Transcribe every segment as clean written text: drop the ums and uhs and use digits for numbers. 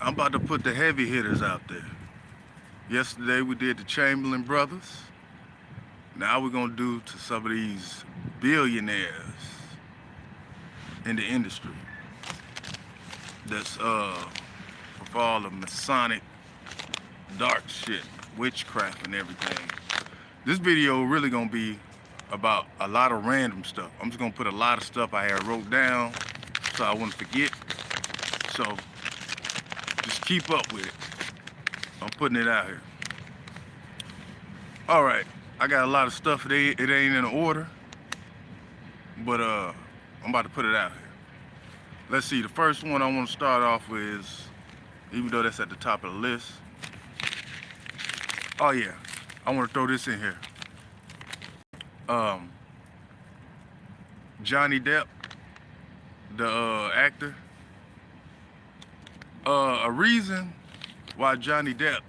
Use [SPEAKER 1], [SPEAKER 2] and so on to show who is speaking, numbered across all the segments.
[SPEAKER 1] I'm about to put the heavy hitters out there. Yesterday we did the Chamberlain brothers. Now we're gonna do to some of these billionaires in the industry. That's with all the Masonic dark shit, witchcraft and everything. This video really gonna be about a lot of random stuff. I'm just gonna put a lot of stuff I had wrote down so I wouldn't forget. So just keep up with it. I'm putting it out here. All right, I got a lot of stuff. It ain't in order, but I'm about to put it out here. Let's see. The first one I want to start off with is, even though that's at the top of the list. Oh yeah, I want to throw this in here. Um, Johnny Depp, the actor. A reason why Johnny Depp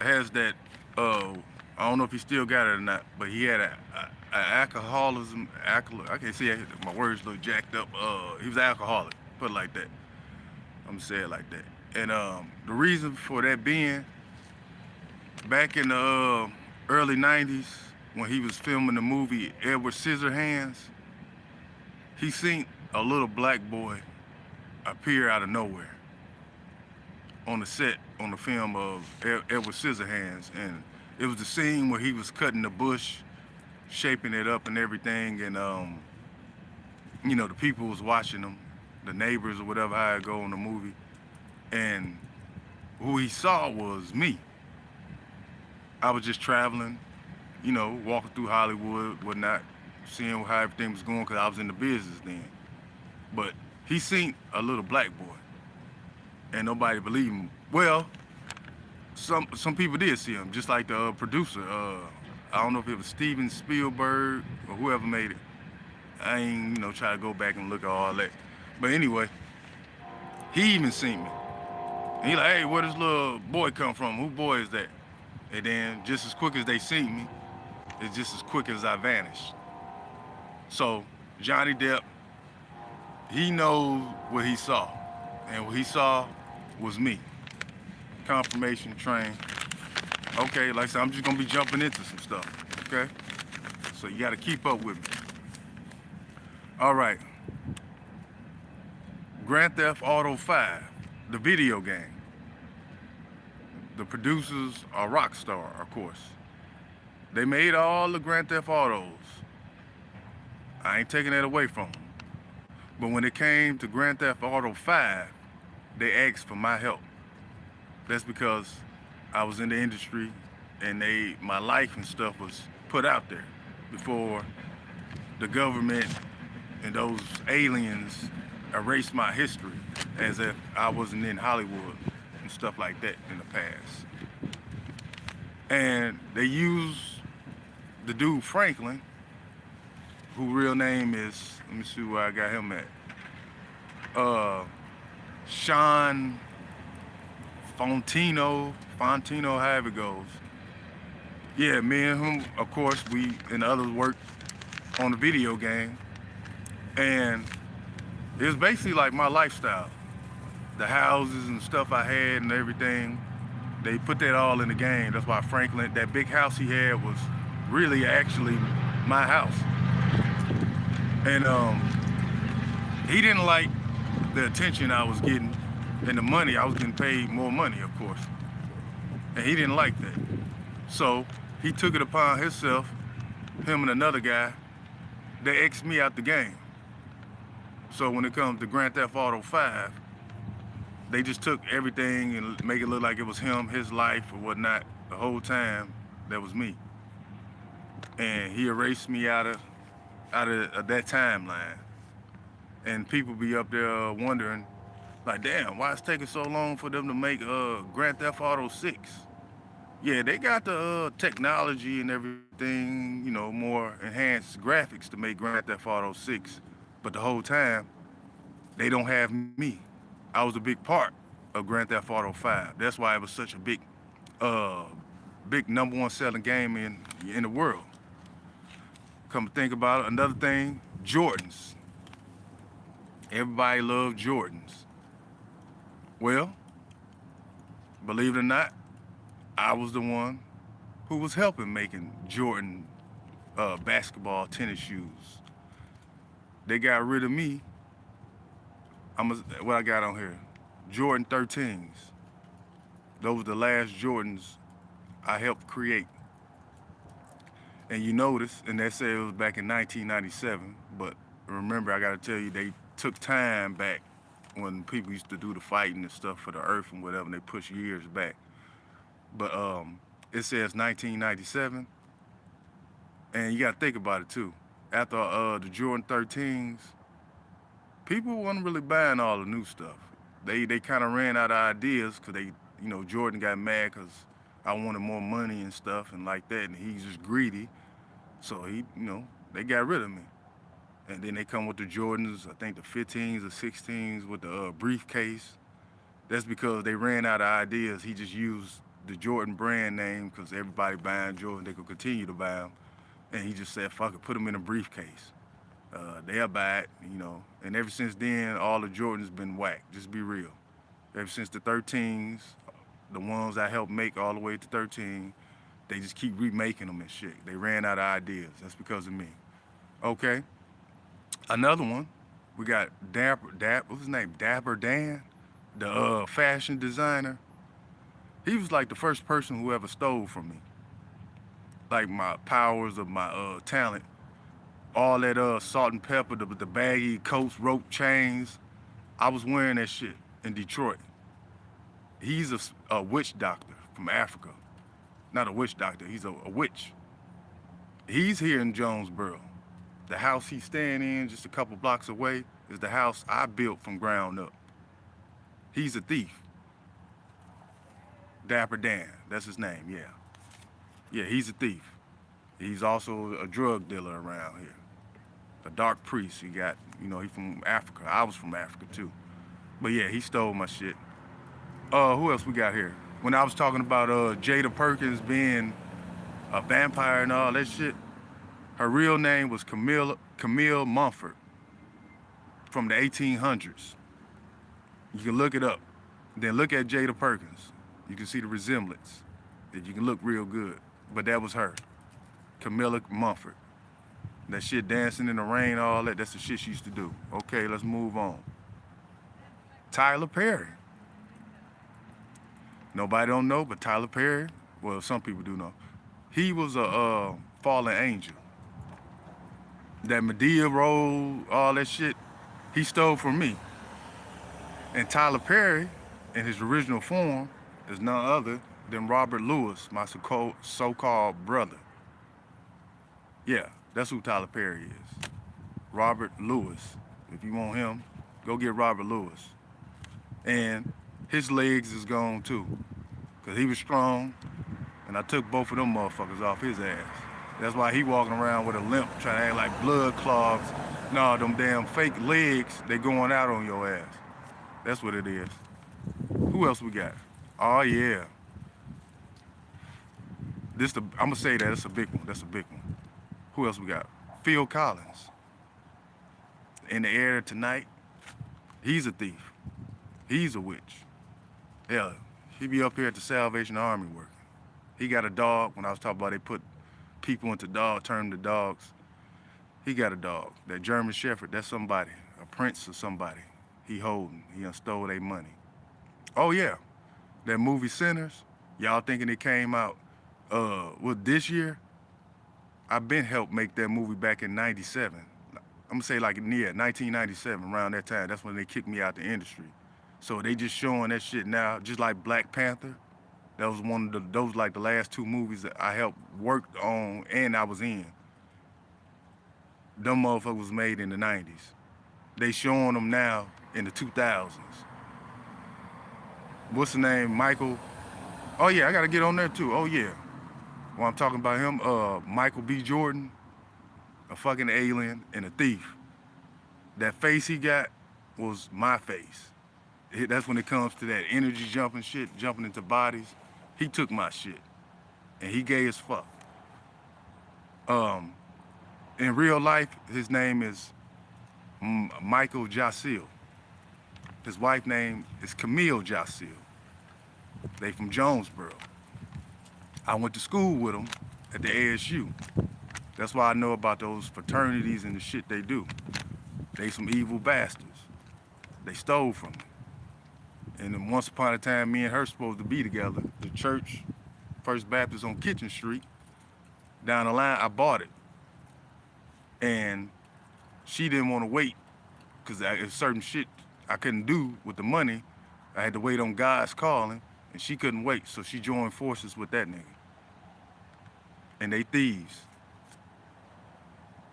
[SPEAKER 1] has that, I don't know if he still got it or not, but he had a alcoholism, I can't see it, my words look jacked up. He was an alcoholic, put it like that. I'm gonna say it like that. And the reason for that being, back in the early 90s, when he was filming the movie Edward Scissorhands, he seen a little black boy appear out of nowhere on the set, on the film of Edward Scissorhands. And it was the scene where he was cutting the bush, shaping it up and everything, and you know, the people was watching him, the neighbors or whatever, how it go in the movie. And who he saw was me. I was just traveling, you know, walking through Hollywood, whatnot, seeing how everything was going, because I was in the business then. But he seen a little black boy, and nobody believed him. Well, some people did see him, just like the producer. I don't know if it was Steven Spielberg or whoever made it. I ain't, you know, try to go back and look at all that. But anyway, he even seen me. And he like, hey, where this little boy come from? Who boy is that? And then just as quick as they seen me, it's just as quick as I vanished. So Johnny Depp, he knows what he saw. And what he saw was me. Confirmation train. Okay, like I said, I'm just gonna be jumping into some stuff, okay? So you gotta keep up with me. All right. Grand Theft Auto 5, the video game. The producers are Rockstar, of course. They made all the Grand Theft Autos. I ain't taking that away from them. But when it came to Grand Theft Auto 5, they asked for my help. That's because I was in the industry and my life and stuff was put out there before the government and those aliens erased my history as if I wasn't in Hollywood and stuff like that in the past. And they used the dude Franklin, who real name is, let me see where I got him at. Sean Fontino, however it goes. Yeah, me and him, of course, we and the others worked on the video game. And it was basically like my lifestyle. The houses and stuff I had and everything, they put that all in the game. That's why Franklin, that big house he had was really actually my house. And he didn't like the attention I was getting and the money. I was getting paid more money, of course. And he didn't like that. So he took it upon himself, him and another guy, they X'd me out the game. So when it comes to Grand Theft Auto 5, they just took everything and make it look like it was him, his life or whatnot. The whole time, that was me. And he erased me out of that timeline. And people be up there wondering, like, damn, why it's taking so long for them to make Grand Theft Auto 6? Yeah, they got the technology and everything, you know, more enhanced graphics to make Grand Theft Auto 6. But the whole time, they don't have me. I was a big part of Grand Theft Auto 5. That's why it was such a big #1 selling game in the world. Come to think about it, another thing, Jordans. Everybody loved Jordans. Well, Believe it or not, I was the one who was helping making Jordan basketball tennis shoes. They got rid of me. What I got on here, Jordan 13s. Those were the last Jordans I helped create. And you notice, and they said it was back in 1997, but remember, I gotta tell you, they took time back when people used to do the fighting and stuff for the earth and whatever, and they pushed years back. But it says 1997, and you gotta think about it too. After the Jordan 13s, people weren't really buying all the new stuff. They kind of ran out of ideas because Jordan got mad because I wanted more money and stuff and like that, and he's just greedy. So they got rid of me. And then they come with the Jordans, I think the 15s or 16s with the briefcase. That's because they ran out of ideas. He just used the Jordan brand name because everybody buying Jordan, they could continue to buy them. And he just said, fuck it, put them in a briefcase. They'll buy it, And ever since then, all the Jordans been whacked, just be real. Ever since the 13s, the ones I helped make all the way to 13, they just keep remaking them and shit. They ran out of ideas. That's because of me. Okay. Another one, we got what's his name? Dapper Dan, the fashion designer. He was like the first person who ever stole from me. Like my powers of my talent. All that salt and pepper, the baggy coats, rope chains. I was wearing that shit in Detroit. He's a witch doctor from Africa. Not a witch doctor, he's a witch. He's here in Jonesboro. The house he's staying in just a couple blocks away is the house I built from ground up. He's a thief. Dapper Dan, that's his name, yeah. Yeah, he's a thief. He's also a drug dealer around here. A dark priest. He from Africa. I was from Africa too. But yeah, he stole my shit. Who else we got here? When I was talking about Jada Perkins being a vampire and all that shit, her real name was Camille Mumford from the 1800s. You can look it up. Then look at Jada Perkins. You can see the resemblance. You can look real good. But that was her, Camilla Mumford. That shit dancing in the rain, all that, that's the shit she used to do. Okay, let's move on. Tyler Perry. Nobody don't know, but Tyler Perry, well, some people do know. He was a fallen angel. That Medea role, all that shit, he stole from me. And Tyler Perry, in his original form, is none other than Robert Lewis, my so-called brother. Yeah, that's who Tyler Perry is. Robert Lewis. If you want him, go get Robert Lewis. And his legs is gone too, because he was strong, and I took both of them motherfuckers off his ass. That's why he walking around with a limp, trying to act like blood clogs. No, them damn fake legs, they going out on your ass. That's what it is. Who else we got? Oh yeah. I'm gonna say that, it's a big one, that's a big one. Who else we got? Phil Collins. In the Air Tonight, he's a thief. He's a witch. Hell, he be up here at the Salvation Army working. He got a dog. When I was talking about they put people into turn them to dogs. He got a dog. That German Shepherd, that's somebody, a prince or somebody. He holding, he done stole their money. Oh yeah, that movie Sinners, y'all thinking it came out, this year? I've been helped make that movie back in 97. I'm gonna say like 1997, around that time. That's when they kicked me out the industry. So they just showing that shit now, just like Black Panther. That was those like the last two movies that I helped worked on and I was in. Them motherfuckers was made in the 90s. They showing them now in the 2000s. What's the name? Michael. Oh yeah, I gotta get on there too. Oh yeah. When I'm talking about him, Michael B. Jordan, a fucking alien and a thief. That face he got was my face. That's when it comes to that energy jumping shit, jumping into bodies. He took my shit, and he gay as fuck. In real life, his name is Michael Jacil. His wife name is Camille Jacil. They from Jonesboro. I went to school with them at the ASU. That's why I know about those fraternities and the shit they do. They some evil bastards. They stole from me. And then once upon a time, me and her supposed to be together. The church, First Baptist on Kitchen Street. Down the line, I bought it. And she didn't want to wait because there's certain shit I couldn't do with the money. I had to wait on God's calling, and she couldn't wait, so she joined forces with that nigga. And they thieves.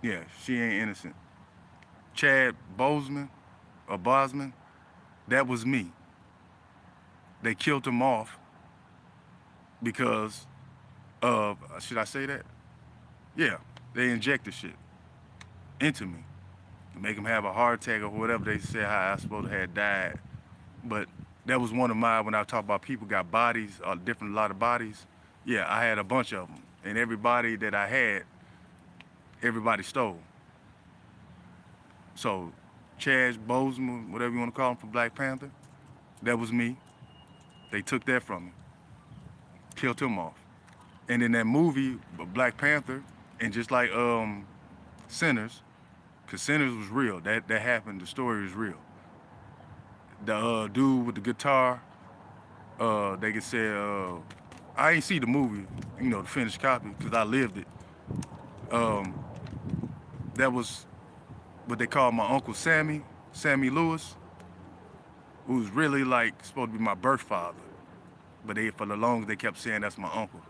[SPEAKER 1] Yeah, she ain't innocent. Chad Boseman, or Bosman, that was me. They killed him off because of, should I say that? Yeah, they injected shit into me to make him have a heart attack or whatever they said how I was supposed to have died. But that was one of mine when I talk about people got bodies, a lot of bodies. Yeah, I had a bunch of them. And everybody that I had, everybody stole. So Chaz Boseman, whatever you want to call him, from Black Panther, that was me. They took that from me, killed him off. And in that movie, Black Panther, and just like Sinners, because Sinners was real, that happened, the story is real. The dude with the guitar, they could say, I ain't see the movie, you know, the finished copy, because I lived it. That was what they called my Uncle Sammy Lewis, who was really like supposed to be my birth father. But for the longest, they kept saying that's my uncle.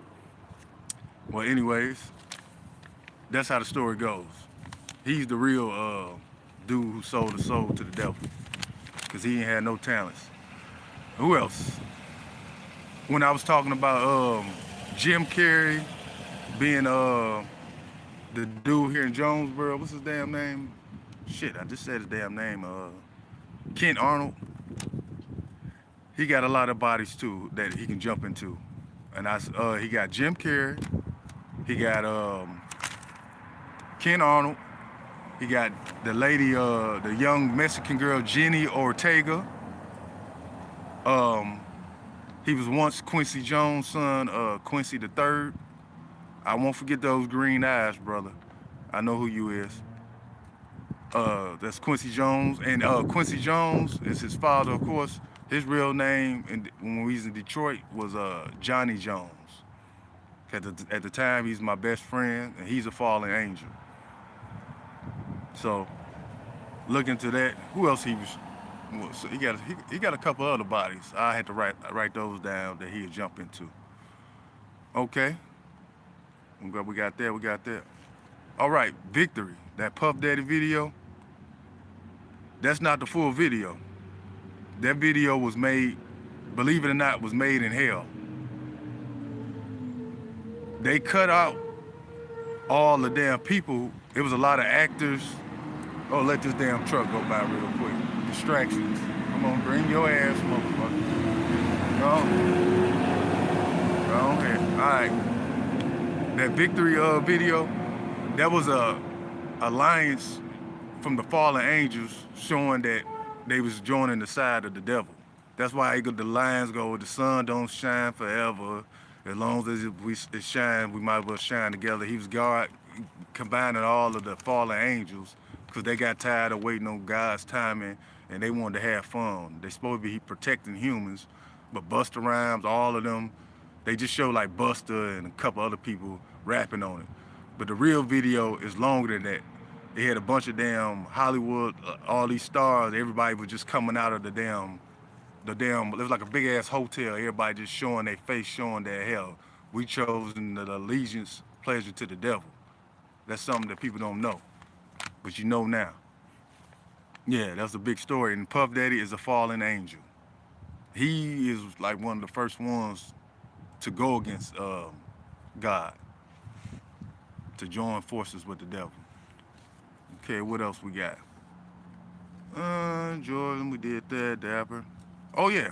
[SPEAKER 1] Well, anyways, that's how the story goes. He's the real dude who sold the soul to the devil, because he ain't had no talents. Who else? When I was talking about Jim Carrey being the dude here in Jonesboro, what's his damn name? Shit, I just said his damn name. Kent Arnold. He got a lot of bodies too that he can jump into. And he got Jim Carrey. He got Ken Arnold. He got the lady, the young Mexican girl, Jenny Ortega. He was once Quincy Jones' son, Quincy the Third. I won't forget those green eyes, brother. I know who you is. That's Quincy Jones. And Quincy Jones is his father, of course. His real name when we was in Detroit was Johnny Jones. At the time, he's my best friend, and he's a fallen angel. So, look into that. Who else he was? So he got a couple other bodies. I had to write those down that he'd jump into. Okay. We got that. We got that. All right, Victory. That Puff Daddy video. That's not the full video. That video was made, believe it or not, was made in hell. They cut out all the damn people. It was a lot of actors. Oh, let this damn truck go by real quick. Distractions. Come on, bring your ass, motherfucker. Go ahead. All right. That Victory video, that was a alliance from the fallen angels showing that they was joining the side of the devil. That's why the lines go, the sun don't shine forever. As long as it shines, we might as well shine together. He was God combining all of the fallen angels because they got tired of waiting on God's timing and they wanted to have fun. They supposed to be protecting humans, but Busta Rhymes, all of them, they just show like Busta and a couple other people rapping on it. But the real video is longer than that. They had a bunch of damn Hollywood, all these stars, everybody was just coming out of the damn, it was like a big ass hotel, everybody just showing their face, showing their hell. We chose the allegiance, pleasure to the devil. That's something that people don't know, but you know now. Yeah, that's a big story, and Puff Daddy is a fallen angel. He is like one of the first ones to go against God, to join forces with the devil. Okay, what else we got? Jordan, we did that, Dapper. Oh yeah,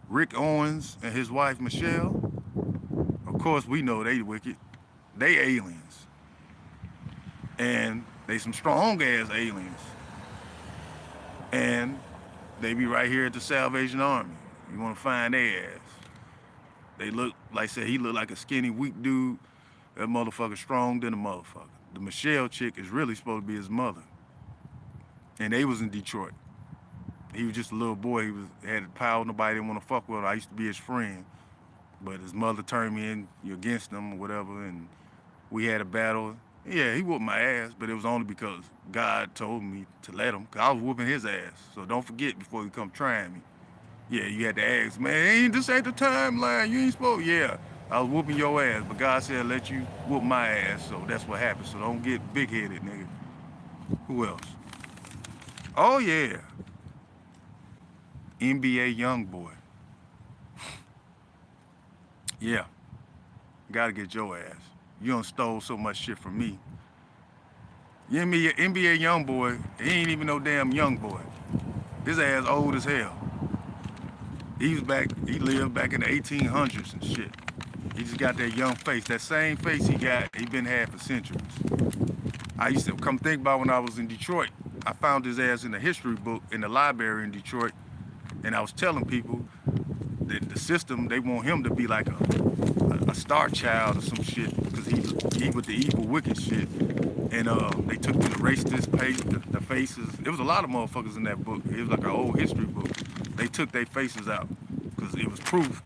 [SPEAKER 1] Rick Owens and his wife Michelle. Of course, we know they wicked. They aliens. And they some strong ass aliens. And they be right here at the Salvation Army. You want to find their ass. They look, like I said, he looked like a skinny, weak dude. That motherfucker strong than a motherfucker. The Michelle chick is really supposed to be his mother. And they was in Detroit. He was just a little boy. He had power. Nobody didn't want to fuck with him. I used to be his friend. But his mother turned me in against him or whatever, and we had a battle. Yeah, he whooped my ass, but it was only because God told me to let him, because I was whooping his ass. So don't forget before you come trying me. Yeah, you had to ask, man, this ain't the timeline. You ain't supposed. Yeah, I was whooping your ass, but God said let you whoop my ass, so that's what happened. So don't get big-headed, nigga. Who else? Oh, yeah. NBA Youngboy. Yeah, gotta get your ass. You done stole so much shit from me. You and me, NBA Youngboy, he ain't even no damn young boy. His ass old as hell. He lived back in the 1800s and shit. He just got that young face. That same face he been had for centuries. I used to come think about when I was in Detroit. I found his ass in a history book in the library in Detroit, and I was telling people that the system, they want him to be like a star child or some shit, because he with the evil, wicked shit. And they took and erased his face, the faces. There was a lot of motherfuckers in that book. It was like an old history book. They took their faces out because it was proof.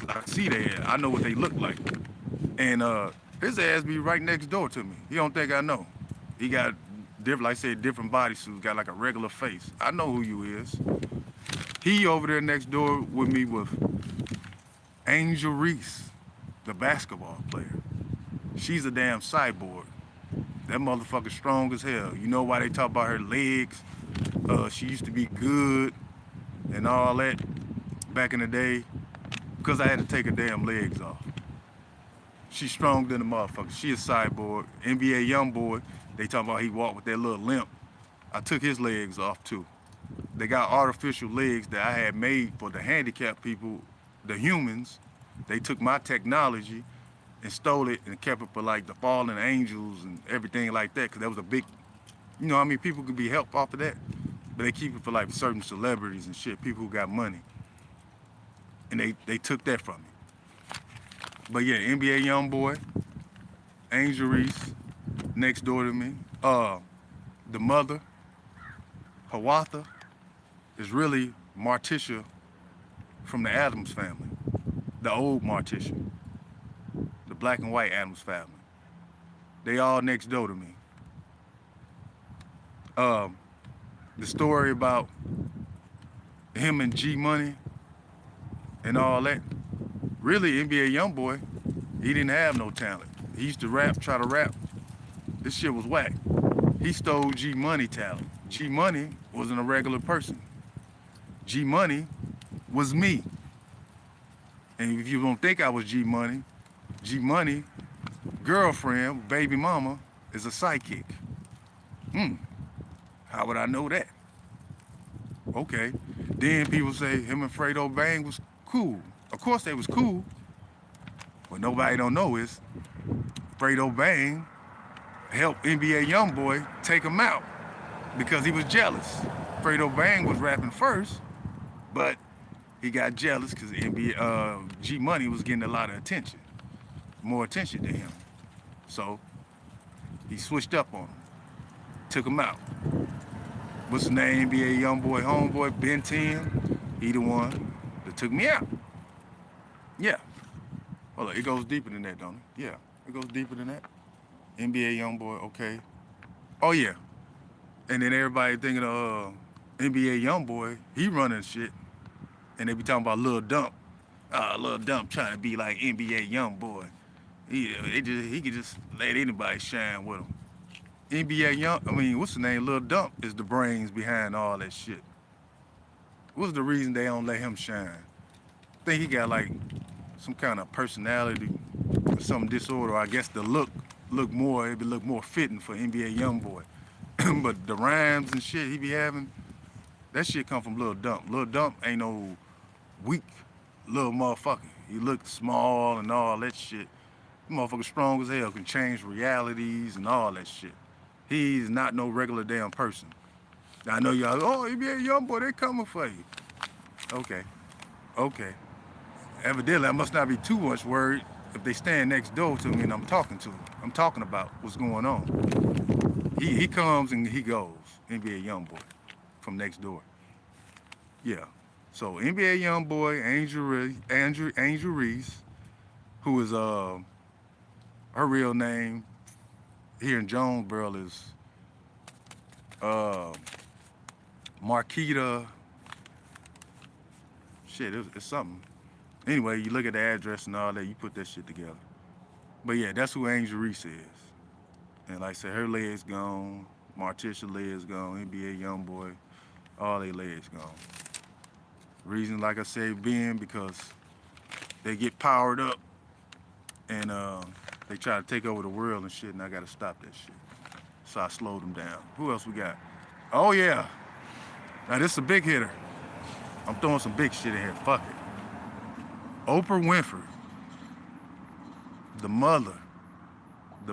[SPEAKER 1] I see that. I know what they look like. And his ass be right next door to me. He don't think I know. He got different, like I said, different bodysuits. Got like a regular face. I know who you is. He over there next door with me with Angel Reese, the basketball player. She's a damn cyborg. That motherfucker strong as hell. You know why they talk about her legs? She used to be good and all that back in the day, because I had to take her damn legs off. She's stronger than a motherfucker. She a cyborg. NBA Youngboy, they talk about he walked with that little limp. I took his legs off too. They got artificial legs that I had made for the handicapped people, the humans. They took my technology and stole it and kept it for like the fallen angels and everything like that, because that was a big, you know, I mean, people could be helped off of that, but they keep it for like certain celebrities and shit, people who got money, and they took that from me. But yeah, NBA Youngboy, Angel Reese, next door to me. The mother, Hawatha, is really Morticia from the Addams family, the old Morticia. The black and white Addams family. They all next door to me. The story about him and G Money and all that, really NBA Youngboy, he didn't have no talent. He used to rap, try to rap. This shit was whack. He stole G Money talent. G Money wasn't a regular person. G Money was me. And if you don't think I was G Money girlfriend, baby mama, is a psychic. How would I know that? Okay. Then people say him and Fredo Bang was cool. Of course they was cool. What nobody don't know is Fredo Bang helped NBA Youngboy take him out because he was jealous. Fredo Bang was rapping first, but he got jealous because G Money was getting a lot of attention, more attention to him. So he switched up on him, took him out. What's his name? NBA Youngboy homeboy, Ben 10. He the one that took me out. Yeah. Hold on, it goes deeper than that, don't it? Yeah, it goes deeper than that. NBA Youngboy, okay. Oh yeah. And then everybody thinking of NBA Youngboy, he running shit. And they be talking about Lil Dump. Lil Dump trying to be like NBA Youngboy. He could just let anybody shine with him. what's the name? Lil Dump is the brains behind all that shit. What's the reason they don't let him shine? I think he got like some kind of personality or some disorder. I guess the it'd look more fitting for NBA Youngboy. But the rhymes and shit he be having, that shit come from Lil Dump. Lil Dump ain't no weak little motherfucker. He look small and all that shit. The motherfucker strong as hell, can change realities and all that shit. He's not no regular damn person. I know y'all, NBA Youngboy, they coming for you. Okay. Okay. Evidently, I must not be too much worried if they stand next door to me and I'm talking to them. I'm talking about what's going on. He comes and he goes. NBA YoungBoy from next door. Yeah. So NBA YoungBoy, Angel Reese, who is her real name here in Jonesboro is uh Marquita. Shit, it's something. Anyway, you look at the address and all that, you put that shit together. But yeah, that's who Angel Reese is. And like I said, her legs gone, Martisha legs gone, NBA YoungBoy, all their legs gone. Reason, like I said, being because they get powered up and they try to take over the world and shit, and I gotta stop that shit. So I slowed them down. Who else we got? Oh yeah, now this is a big hitter. I'm throwing some big shit in here. Fuck it. Oprah Winfrey, the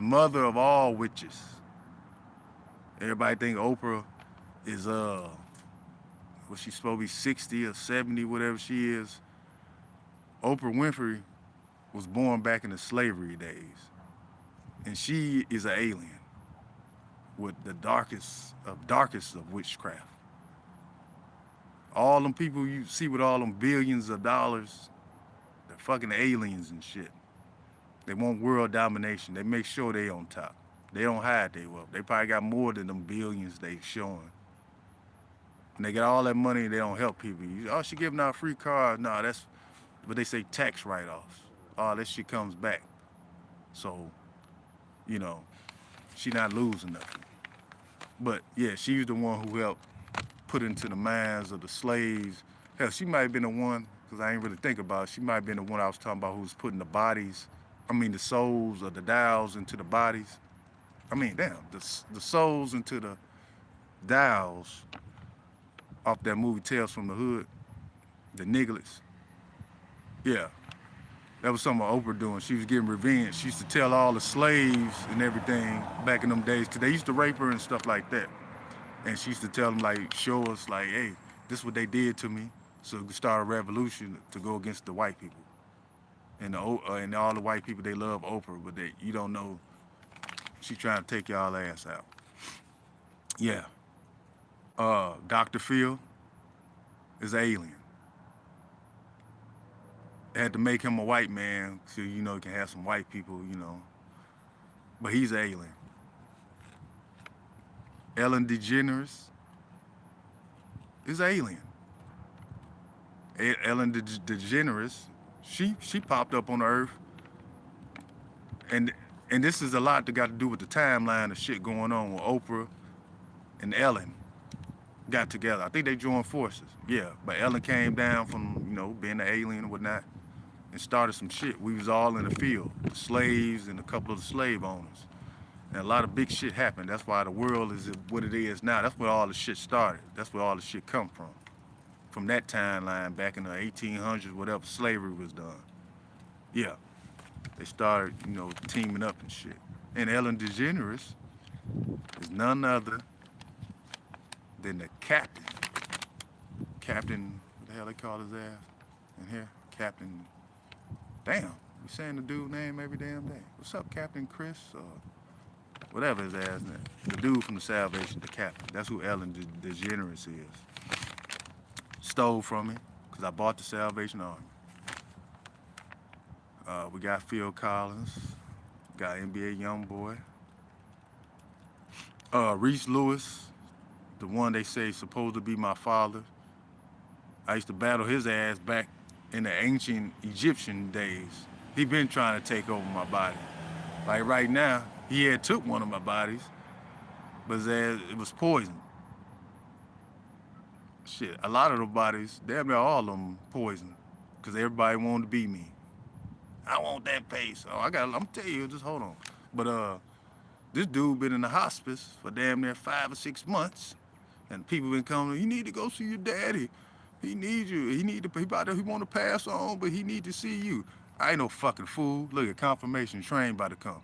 [SPEAKER 1] mother of all witches. Everybody think Oprah is what she's supposed to be 60 or 70, whatever she is. Oprah Winfrey was born back in the slavery days, and she is an alien with the darkest of witchcraft. All them people you see with all them billions of dollars, they're fucking aliens and shit. They want world domination. They make sure they on top. They don't hide their wealth. They probably got more than them billions they showing. And they got all that money and they don't help people. Oh, she giving out free cars. No, that's what they say, tax write-offs. All that shit comes back. So, you know, she not losing nothing. But yeah, she was the one who helped put into the minds of the slaves. Hell, she might have been the one, because I ain't really think about it, she might have been the one I was talking about who was putting the souls of the dials into the bodies. I mean, damn, the souls into the dials off that movie Tales from the Hood, the Nigglets. Yeah, that was something Oprah doing. She was getting revenge. She used to tell all the slaves and everything back in them days, because they used to rape her and stuff like that. And she used to tell them, like, show us, like, hey, this is what they did to me. So we start a revolution to go against the white people. And all the white people, they love Oprah, but you don't know she trying to take y'all ass out. Yeah. Dr. Phil is an alien. They had to make him a white man so, you know, he can have some white people, you know. But he's an alien. Ellen DeGeneres is an alien. Ellen DeGeneres, she popped up on the earth. And this is a lot that got to do with the timeline of shit going on with Oprah and Ellen got together. I think they joined forces. Yeah, but Ellen came down from, you know, being an alien and whatnot and started some shit. We was all in the field, the slaves and a couple of the slave owners. And a lot of big shit happened. That's why the world is what it is now. That's where all the shit started. That's where all the shit come from. From that timeline back in the 1800s, whatever slavery was done. Yeah, they started, you know, teaming up and shit. And Ellen DeGeneres is none other than the captain. Captain, what the hell they call his ass in here? Captain, damn, we saying the dude name every damn day. What's up, Captain Chris? Whatever his ass name. The dude from the Salvation, the captain. That's who Ellen DeGeneres is. Stole from me, because I bought the Salvation Army. We got Phil Collins, got NBA YoungBoy. Reese Lewis, the one they say is supposed to be my father. I used to battle his ass back in the ancient Egyptian days. He been trying to take over my body. Like right now, he had took one of my bodies, but his ass, it was poison. Shit, a lot of the bodies, damn near all of them poison, because everybody wanted to be me. I want that pace. I'm telling you, just hold on. But this dude been in the hospice for damn near 5 or 6 months, and people been coming, you need to go see your daddy. He needs you. He want to pass on, but he need to see you. I ain't no fucking fool. Look at confirmation, train about to come.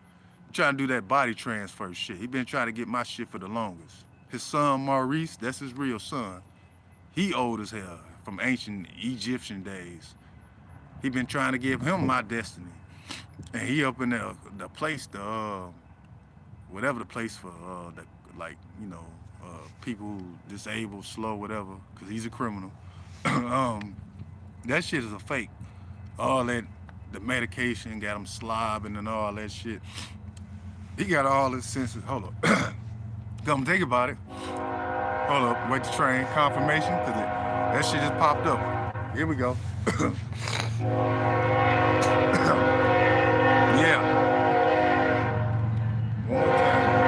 [SPEAKER 1] Trying to do that body transfer shit. He been trying to get my shit for the longest. His son, Maurice, that's his real son. He old as hell from ancient Egyptian days. He been trying to give him my destiny, and he up in the place, whatever the place for the like people who disabled, slow, whatever, because he's a criminal. um, that shit is a fake. All that the medication got him slobbing and all that shit. He got all his senses. Hold up. Come think about it. Hold up. Wait the train. Confirmation. Because that shit just popped up. Here we go. Yeah. One more time.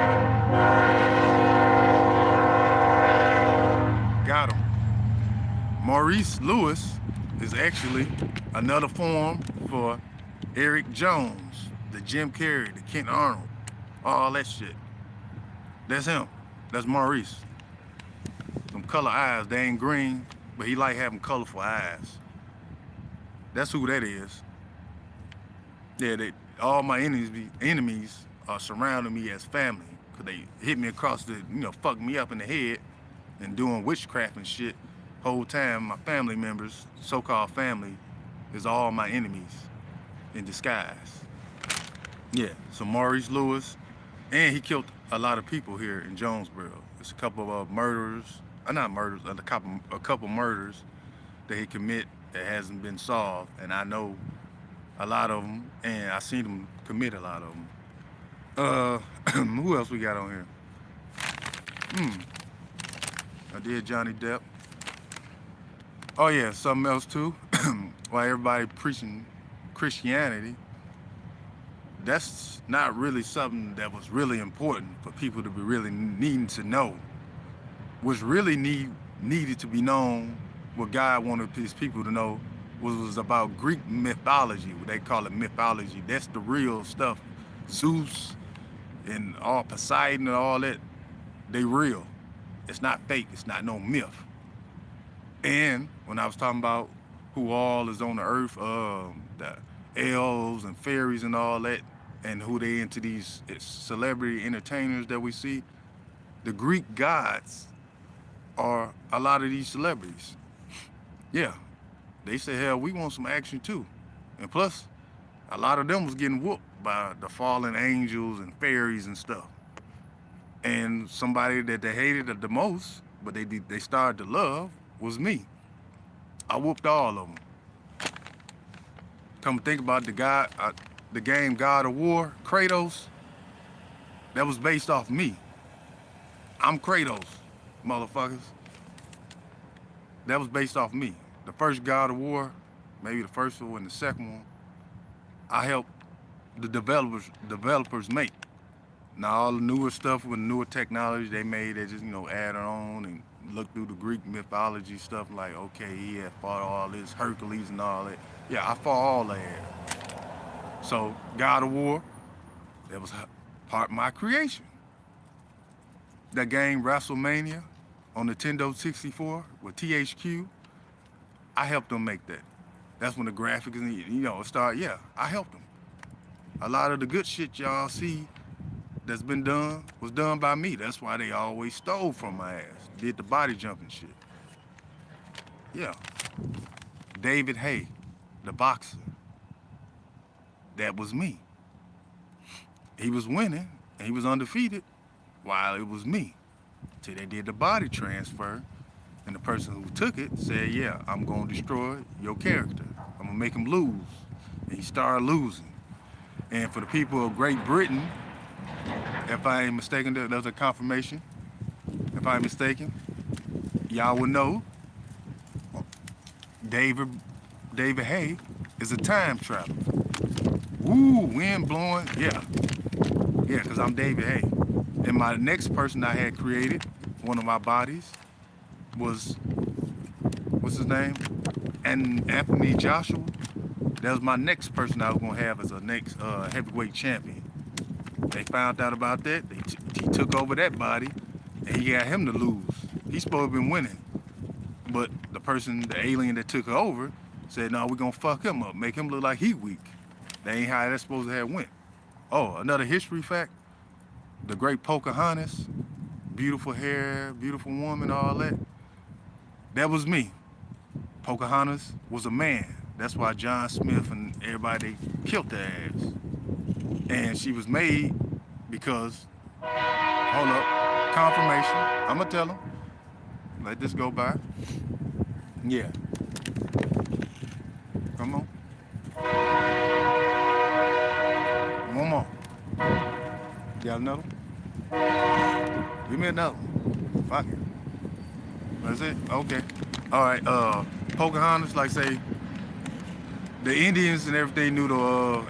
[SPEAKER 1] Got him. Maurice Lewis is actually another form for Eric Jones, the Jim Carrey, the Kent Arnold, all that shit. That's him. That's Maurice. Them color eyes, they ain't green, but he like having colorful eyes. That's who that is. Yeah, all my enemies are surrounding me as family, cause they hit me across the, fuck me up in the head and doing witchcraft and shit. Whole time, my family members, so-called family, is all my enemies in disguise. Yeah, so Maurice Lewis, and he killed a lot of people here in Jonesboro. There's a couple of murders, not murders, a couple murders that he commit that hasn't been solved, and I know a lot of them, and I seen him commit a lot of them. Who else we got on here? I did Johnny Depp. Oh yeah, something else too. While everybody preaching Christianity, that's not really something that was really important for people to be really needing to know. What's really needed to be known, what God wanted his people to know, was about Greek mythology, what they call it mythology. That's the real stuff. Zeus and all Poseidon and all that, they real. It's not fake, it's not no myth. And when I was talking about who all is on the earth, the elves and fairies and all that, and who they into these celebrity entertainers that we see, the Greek gods are a lot of these celebrities. Yeah, they said, hell, we want some action too. And plus, a lot of them was getting whooped by the fallen angels and fairies and stuff. And somebody that they hated the most, but they started to love, was me. I whooped all of them. Come think about the game God of War, Kratos, that was based off me. I'm Kratos, motherfuckers. That was based off me. The first God of War, maybe the first one and the second one, I helped the developers make. Now all the newer stuff with newer technology they made, they just, add on and look through the Greek mythology stuff like, okay, he had fought all this, Hercules and all that. Yeah, I fought all that. So, God of War, that was part of my creation. That game, WrestleMania, on Nintendo 64 with THQ, I helped them make that. That's when the graphics, started, yeah, I helped them. A lot of the good shit y'all see that's been done was done by me. That's why they always stole from my ass. Did the body jumping shit. Yeah. David Haye, the boxer. That was me. He was winning and he was undefeated while it was me. Till they did the body transfer and the person who took it said, yeah, I'm gonna destroy your character. I'm gonna make him lose. And he started losing. And for the people of Great Britain, if I ain't mistaken, there's a confirmation. If I'm mistaken, y'all will know David Haye is a time traveler. Woo, wind blowing, yeah. Yeah, because I'm David Haye. And my next person I had created, one of my bodies, was, what's his name? And Anthony Joshua. That was my next person I was gonna have as a next heavyweight champion. They found out about that. He took over that body, and he got him to lose. He's supposed to have been winning, but the alien that took over, said, "No, we're gonna fuck him up, make him look like he weak." That ain't how that's supposed to have went. Oh, another history fact: the great Pocahontas, beautiful hair, beautiful woman, all that. That was me. Pocahontas was a man. That's why John Smith and everybody killed their ass. And she was made because, hold up, confirmation. I'm gonna tell them. Let this go by. Yeah, come on. One more. You got another one? Give me another one. Fuck it. That's it? Okay. All right. Pocahontas, like say, the Indians and everything knew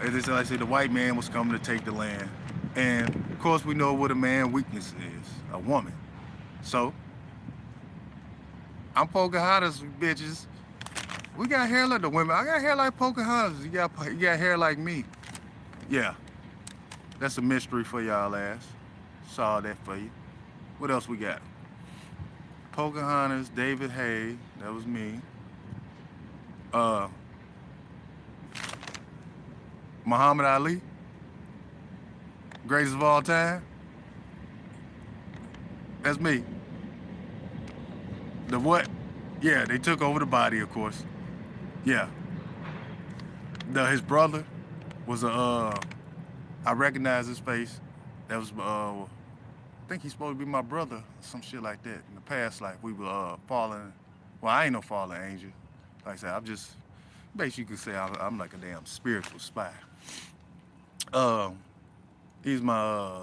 [SPEAKER 1] as they say, like say, the white man was coming to take the land. And of course, we know what a man's weakness is, a woman. So, I'm Pocahontas, bitches. We got hair like the women. I got hair like Pocahontas. You got hair like me. Yeah. That's a mystery for y'all ass. Saw that for you. What else we got? Pocahontas, David Hay, that was me. Muhammad Ali, greatest of all time. That's me. The what? Yeah, they took over the body, of course. Yeah. His brother was I recognize his face. That was I think he's supposed to be my brother, some shit like that. In the past life, we were fallen. Well, I ain't no fallen angel. Like I said, I'm just, basically you could say I'm like a damn spiritual spy. He's my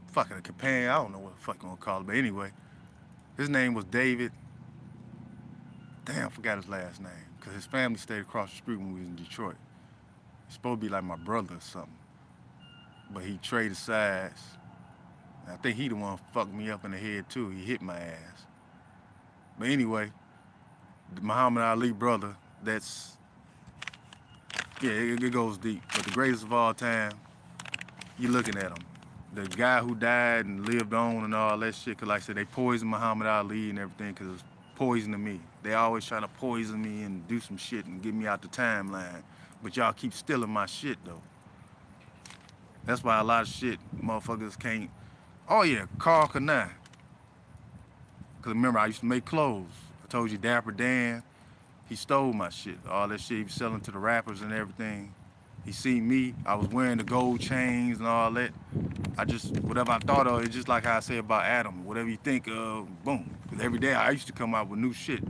[SPEAKER 1] fucking companion. I don't know what the fuck I'm gonna call it, but anyway, his name was David. Damn, I forgot his last name, cause his family stayed across the street when we was in Detroit. He's supposed to be like my brother or something, but he traded sides. I think he the one who fucked me up in the head too. He hit my ass. But anyway, the Muhammad Ali brother, that's, yeah, it goes deep. But the greatest of all time, you looking at him. The guy who died and lived on and all that shit, cause like I said, they poisoned Muhammad Ali and everything, cause it's poisoning me. They always trying to poison me and do some shit and get me out the timeline. But y'all keep stealing my shit though. That's why a lot of shit motherfuckers can't. Oh yeah, Carl Kanai. Cause remember, I used to make clothes. I told you Dapper Dan, he stole my shit. All that shit he was selling to the rappers and everything. He seen me, I was wearing the gold chains and all that. I just, whatever I thought of, it's just like how I say about Adam. Whatever you think of, boom. Cause every day I used to come out with new shit.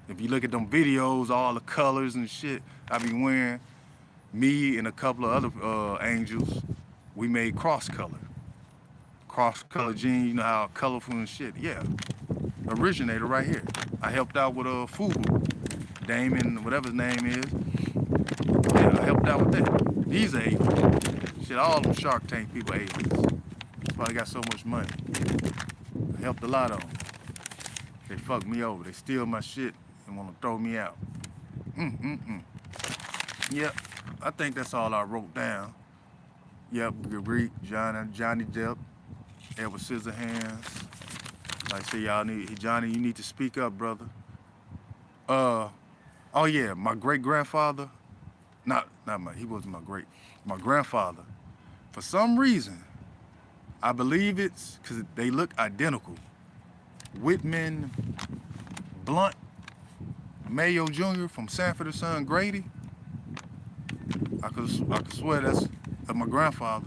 [SPEAKER 1] If you look at them videos, all the colors and shit I be wearing, me and a couple of other angels, we made cross color jeans, you know how colorful and shit. Yeah, originator right here. I helped out with Fubu, Damon, whatever his name is. Yeah, I helped out with that. He's an alien. Shit, all them Shark Tank people aliens. Probably got so much money. I helped a lot of them. They fucked me over. They steal my shit and want to throw me out. Yep, I think that's all I wrote down. Yep, Greek, Johnny Depp, Edward Scissorhands. Like I say, Johnny, you need to speak up, brother. Oh yeah, my great-grandfather, he wasn't my grandfather. For some reason, I believe it's because they look identical. Whitman Blunt Mayo Jr. from Sanford & Son Grady. I could swear that's my grandfather.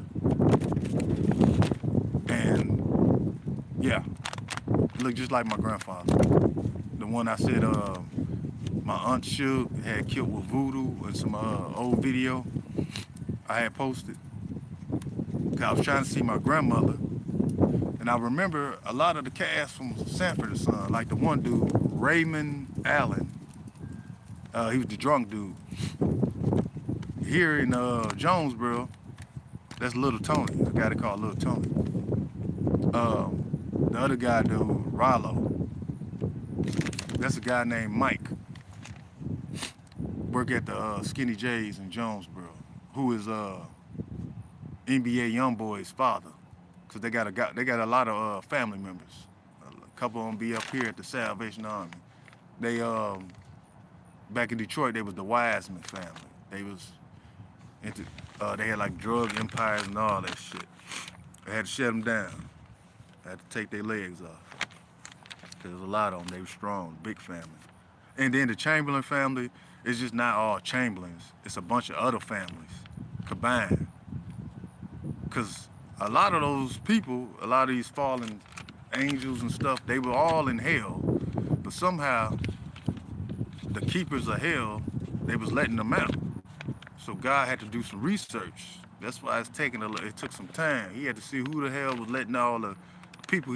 [SPEAKER 1] And yeah, looked just like my grandfather. The one I said my aunt Suge had killed with voodoo and some old video I had posted. Cause I was trying to see my grandmother. And I remember a lot of the cast from Sanford & Son, like the one dude, Raymond Allen. He was the drunk dude. Here in Jonesboro, that's Little Tony. I got it called Little Tony. The other guy, dude, Rollo. That's a guy named Mike. Work at the Skinny J's in Jonesboro, who is NBA YoungBoy's father. Cause they got a lot of family members. A couple of them be up here at the Salvation Army. They back in Detroit, they was the Wiseman family. They was they had like drug empires and all that shit. They had to shut them down. They had to take their legs off. Cause there was a lot of them. They were strong, big family. And then the Chamberlain family is just not all Chamberlains. It's a bunch of other families combined. Because a lot of those people, a lot of these fallen angels and stuff, they were all in hell. But somehow, the keepers of hell, they was letting them out. So God had to do some research. That's why it took some time. He had to see who the hell was letting all the people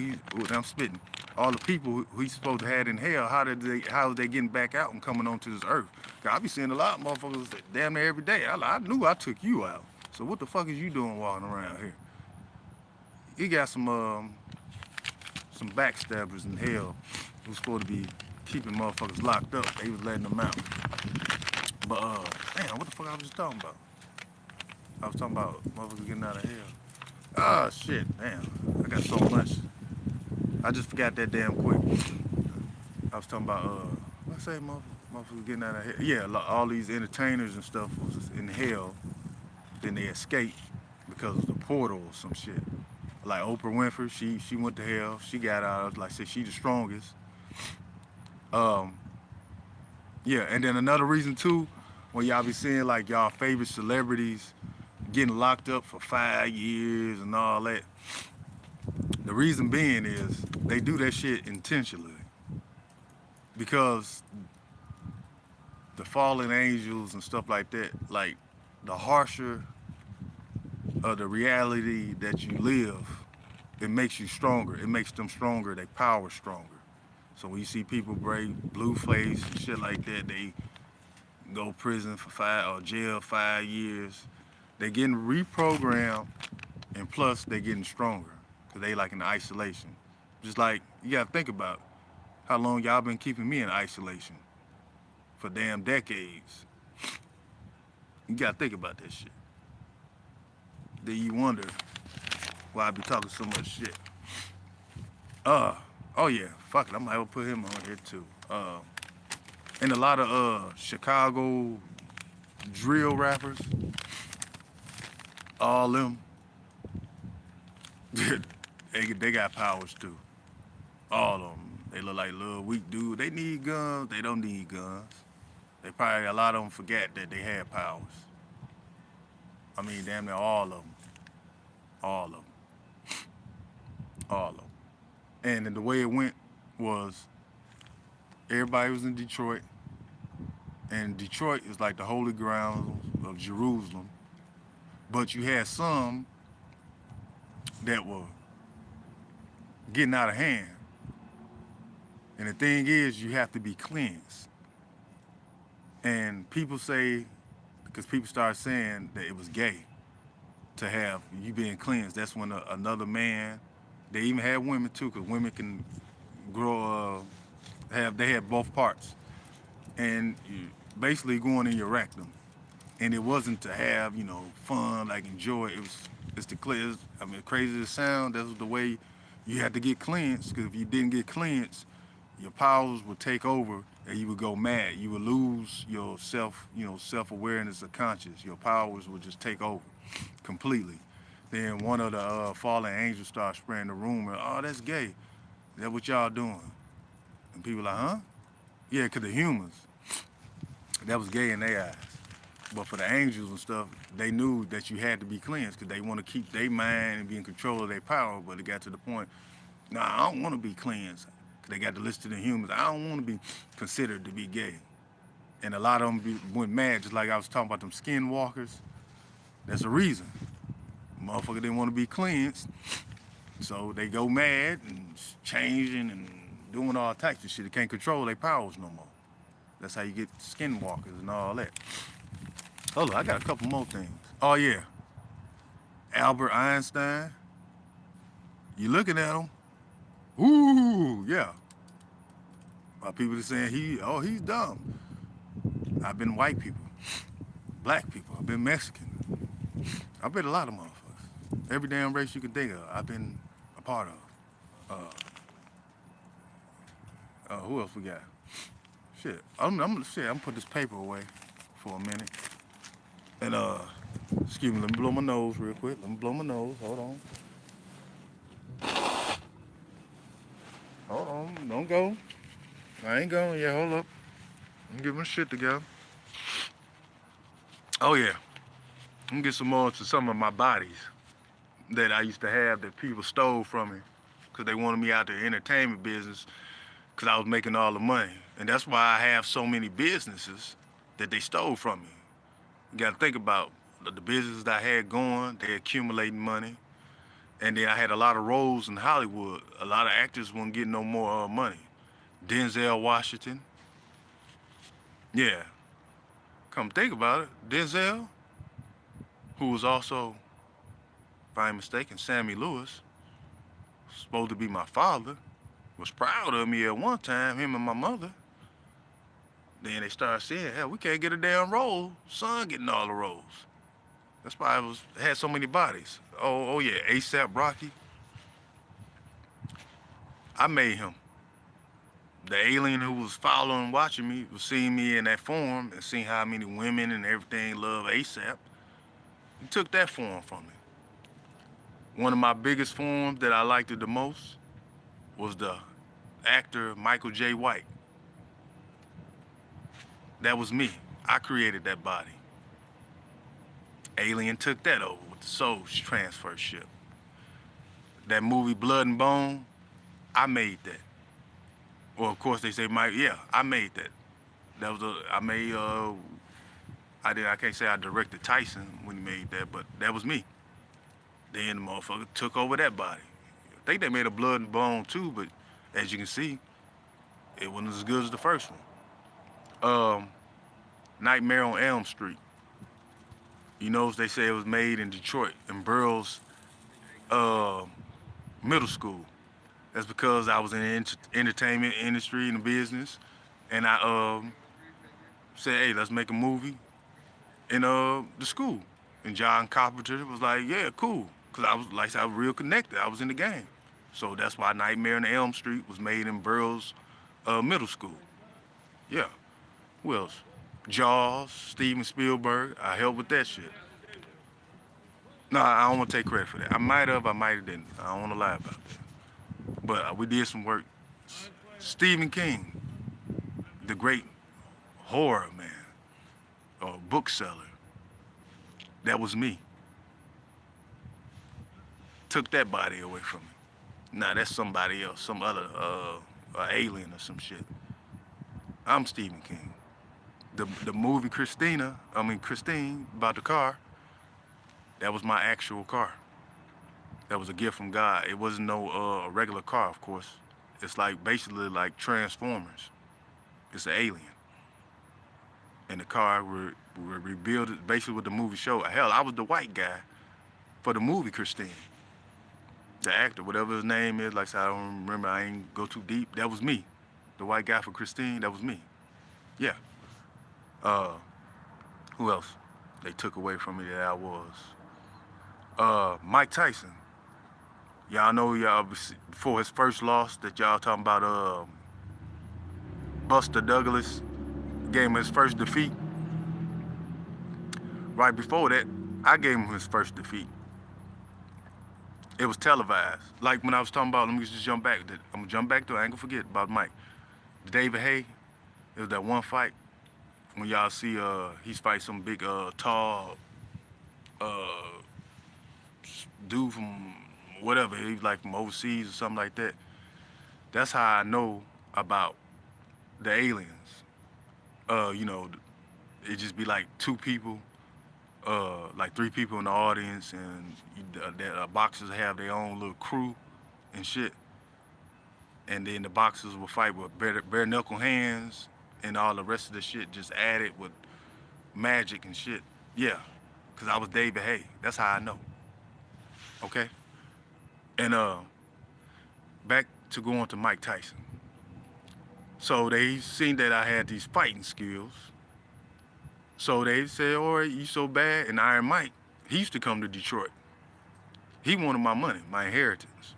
[SPEAKER 1] I'm spitting, all the people who he's supposed to have in hell, how are they getting back out and coming onto this earth? 'Cause I be seeing a lot of motherfuckers damn near every day. I knew I took you out. So what the fuck is you doing walking around here? He got some backstabbers in hell who's supposed to be keeping motherfuckers locked up. They was letting them out. But damn, what the fuck I was just talking about? I was talking about motherfuckers getting out of hell. Oh shit, damn. I got so much. I just forgot that damn quick. I was talking about what I say, motherfuckers getting out of hell. Yeah, all these entertainers and stuff was in hell. Then they escaped because of the portal or some shit. Like Oprah Winfrey, she went to hell. She got out. Like I said, she the strongest. Um, yeah, and then another reason too, when y'all be seeing like y'all favorite celebrities getting locked up for 5 years and all that. The reason being is they do that shit intentionally because the fallen angels and stuff like that, like the harsher of the reality that you live, it makes you stronger. It makes them stronger. They power stronger. So when you see people break Blueface and shit like that, they go prison for 5 years. They getting reprogrammed, and plus they getting stronger because they like in isolation. Just like you gotta think about how long y'all been keeping me in isolation for damn decades. You gotta think about that shit. Then you wonder why I be talking so much shit. Oh yeah, fuck it, I might have to put him on here too. And a lot of Chicago drill rappers, all them, they got powers too. All of them. They look like little weak dudes. They need guns. They don't need guns. They probably, a lot of them forget that they had powers. I mean, damn near all of them. All of them. All of them. And then the way it went was everybody was in Detroit. And Detroit is like the holy ground of Jerusalem. But you had some that were getting out of hand. And the thing is, you have to be cleansed. And people say, because people started saying that it was gay to have you being cleansed. That's when another man, they even had women too, because women can grow, they have both parts. And you basically going in your rectum. And it wasn't to have, fun, like enjoy. It's to cleanse. I mean, crazy as it sound, that's the way you had to get cleansed, because if you didn't get cleansed, your powers would take over and you would go mad. You would lose your self-awareness of conscious. Your powers would just take over completely. Then one of the fallen angels started spreading the rumor, oh, that's gay. Is that what y'all doing? And people like, huh? Yeah, because the humans, that was gay in their eyes. But for the angels and stuff, they knew that you had to be cleansed because they want to keep their mind and be in control of their power. But it got to the point, nah, I don't want to be cleansed. They got the list of the humans. I don't want to be considered to be gay. And a lot of them went mad, just like I was talking about them skinwalkers. That's the reason. Motherfucker didn't want to be cleansed, so they go mad and changing and doing all types of shit. They can't control their powers no more. That's how you get skinwalkers and all that. Hold on, I got a couple more things. Oh yeah, Albert Einstein. You looking at him? Ooh, yeah. My people are saying he's dumb. I've been white people, black people, I've been Mexican. I've been a lot of motherfuckers. Every damn race you can think of, I've been a part of. Who else we got? Shit, I'm gonna put this paper away for a minute. And excuse me, let me blow my nose real quick. Let me blow my nose, hold on. Hold on, don't go. I ain't going yet, hold up. Get my shit together. Oh yeah. I'm gonna get some more to some of my bodies that I used to have that people stole from me because they wanted me out the entertainment business because I was making all the money. And that's why I have so many businesses that they stole from me. You gotta think about the businesses that I had going, they accumulating money. And then I had a lot of roles in Hollywood. A lot of actors weren't getting no more money. Denzel Washington. Yeah. Come think about it. Denzel, who was also, if I ain't mistaken, Sammy Lewis, supposed to be my father, was proud of me at one time, him and my mother. Then they started saying, hell, we can't get a damn role. Son getting all the roles. That's why I had so many bodies. Oh yeah, ASAP Rocky. I made him. The alien who was following, watching me, was seeing me in that form and seeing how many women and everything love ASAP. He took that form from me. One of my biggest forms that I liked it the most was the actor Michael J. White. That was me. I created that body. Alien took that over with the soul transfer ship. That movie Blood and Bone, I made that. Well, of course they say Mike. Yeah, I made that. That was I made. I can't say I directed Tyson when he made that, but that was me. Then the motherfucker took over that body. I think they made a Blood and Bone too, but as you can see, it wasn't as good as the first one. Nightmare on Elm Street. You know, they say it was made in Detroit, in Burroughs uh, Middle School. That's because I was in the entertainment industry and the business, and I said, "Hey, let's make a movie in the school." And John Carpenter was like, "Yeah, cool," because I was like, I was real connected. I was in the game, so that's why Nightmare on Elm Street was made in Burroughs Middle School. Yeah. Who else? Jaws, Steven Spielberg. I helped with that shit. No, I don't want to take credit for that. I might have, I might have didn't. I don't want to lie about that. But we did some work. Stephen King, the great horror man, or bookseller. That was me. Took that body away from me. Nah, that's somebody else, some other alien or some shit. I'm Stephen King. The movie Christine, about the car, that was my actual car. That was a gift from God. It wasn't no regular car, of course. It's like basically like Transformers. It's an alien. And the car were rebuilt basically what the movie showed. Hell, I was the white guy for the movie Christine. The actor, whatever his name is, like I said, I don't remember, I ain't go too deep. That was me. The white guy for Christine, that was me. Yeah. Who else they took away from me that I was? Mike Tyson. Y'all know before his first loss that y'all talking about Buster Douglas gave him his first defeat. Right before that, I gave him his first defeat. It was televised. Like when I was talking about, let me just jump back. I'm gonna jump back to it. I ain't gonna forget about Mike. David Haye, it was that one fight when y'all see he's fighting some big tall dude from whatever, he's like from overseas or something like that. That's how I know about the aliens. You know, it just be like two people, like three people in the audience, and the boxers have their own little crew and shit. And then the boxers will fight with bare knuckle hands, and all the rest of the shit just added with magic and shit. Yeah, because I was David Haye. That's how I know. Okay? And back to going to Mike Tyson. So they seen that I had these fighting skills. So they said, all right, you so bad. And Iron Mike, he used to come to Detroit. He wanted my money, my inheritance.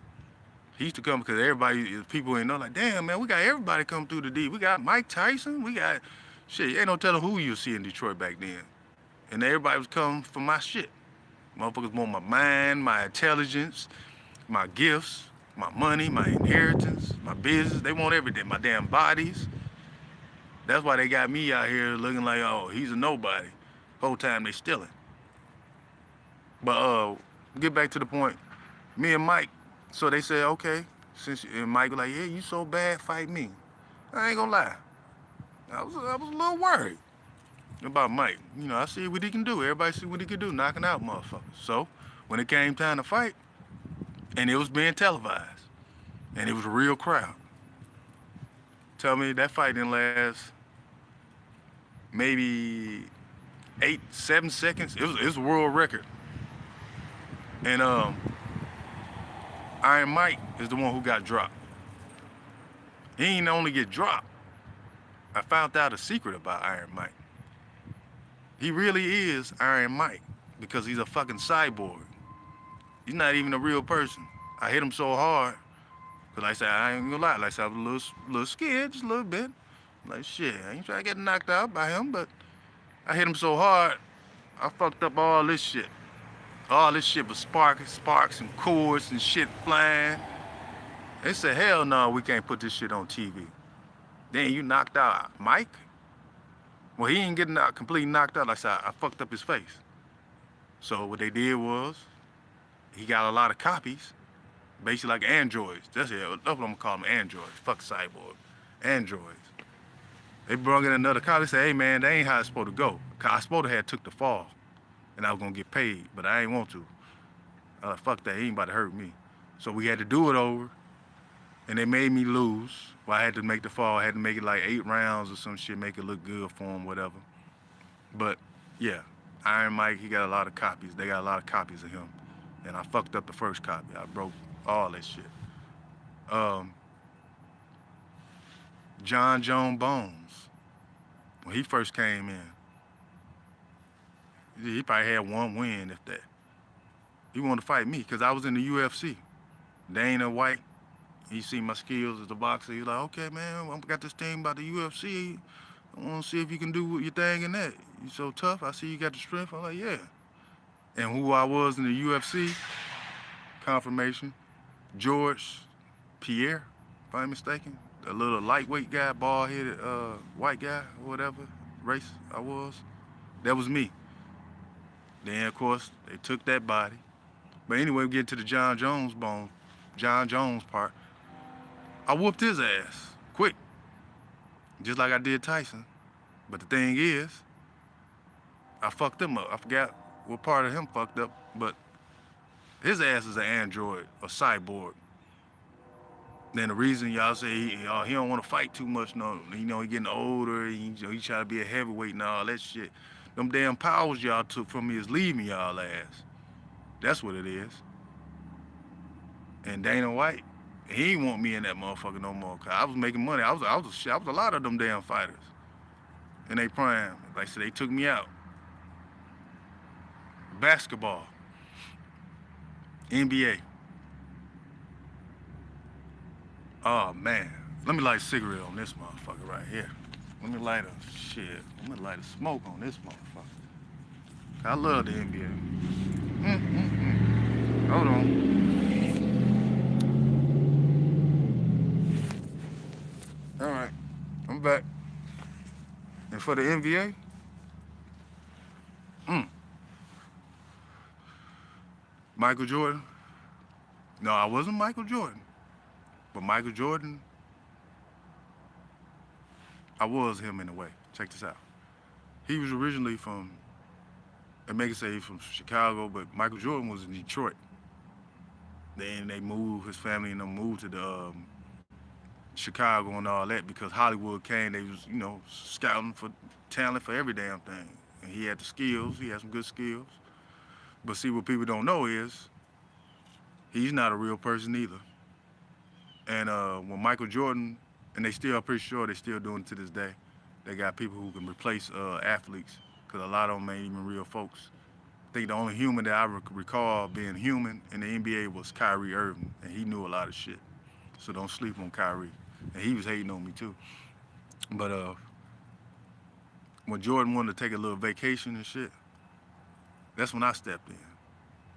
[SPEAKER 1] He used to come because everybody, people ain't know, like, damn, man, we got everybody come through the D. We got Mike Tyson. We got, shit, ain't no telling who you'll see in Detroit back then. And everybody was coming for my shit. Motherfuckers want my mind, my intelligence, my gifts, my money, my inheritance, my business. They want everything, my damn bodies. That's why they got me out here looking like, oh, he's a nobody. Whole time they stealing. But get back to the point. Me and Mike, so they said, okay, and Mike was like, yeah, you so bad, fight me. I ain't gonna lie. I was a little worried about Mike. You know, I see what he can do. Everybody see what he can do, knocking out motherfuckers. So when it came time to fight, and it was being televised, and it was a real crowd. Tell me that fight didn't last maybe 7 seconds. It was a world record. And Iron Mike is the one who got dropped. He ain't only get dropped. I found out a secret about Iron Mike. He really is Iron Mike because he's a fucking cyborg. He's not even a real person. I hit him so hard, cause like I said, I ain't gonna lie, like I said, I was a little scared, just a little bit. Like shit, I ain't trying to get knocked out by him, but I hit him so hard, I fucked up all this shit. All this shit was sparks and cords and shit flying. They said, hell no, we can't put this shit on TV. Then you knocked out Mike? Well, he ain't getting completely knocked out. Like I said, I fucked up his face. So what they did was, he got a lot of copies, basically like androids. That's what I'm gonna call them, androids. Fuck cyborg. Androids. They brought in another copy. They said, hey man, that ain't how it's supposed to go. Cause I supposed to have took the fall, and I was gonna get paid, but I ain't want to. Fuck that, he ain't about to hurt me. So we had to do it over, and they made me lose. Well, I had to make the fall. I had to make it like 8 rounds or some shit, make it look good for him, whatever. But yeah, Iron Mike, he got a lot of copies. They got a lot of copies of him. And I fucked up the first copy. I broke all that shit. John Jones Bones, when he first came in, he probably had 1 win, if that. He wanted to fight me because I was in the UFC. Dana White, he seen my skills as a boxer. He was like, okay, man, I got this thing about the UFC. I want to see if you can do your thing in that. You so tough. I see you got the strength. I'm like, yeah. And who I was in the UFC, confirmation, George Pierre, if I'm mistaken. A little lightweight guy, bald-headed white guy, or whatever race I was. That was me. Then, of course, they took that body. But anyway, we get to the John Jones part. I whooped his ass, quick, just like I did Tyson. But the thing is, I fucked him up. I forgot what part of him fucked up, but his ass is an android, a cyborg. Then the reason y'all say he don't want to fight too much, no, he getting older, he try to be a heavyweight and all that shit. Them damn powers y'all took from me is leaving y'all ass. That's what it is. And Dana White, he ain't want me in that motherfucker no more. Cause I was making money. I was a lot of them damn fighters. In they prime, like I said, they took me out. Basketball, NBA. Oh man, let me light a cigarette on this motherfucker right here. Let me light a smoke on this motherfucker. I love the NBA. Hold on. All right, I'm back. And for the NBA, Michael Jordan. No, I wasn't Michael Jordan. But Michael Jordan, I was him in a way. Check this out. He was originally from, they make it say he's from Chicago, but Michael Jordan was in Detroit. Then they moved, his family and them moved to the Chicago and all that because Hollywood came, they was, scouting for talent for every damn thing. And he had the skills, he had some good skills. But see, what people don't know is, he's not a real person either. And when Michael Jordan, and I'm pretty sure they're still doing it to this day, they got people who can replace athletes, because a lot of them ain't even real folks. I think the only human that I recall being human in the NBA was Kyrie Irving, and he knew a lot of shit. So don't sleep on Kyrie. And he was hating on me too. But when Jordan wanted to take a little vacation and shit, that's when I stepped in.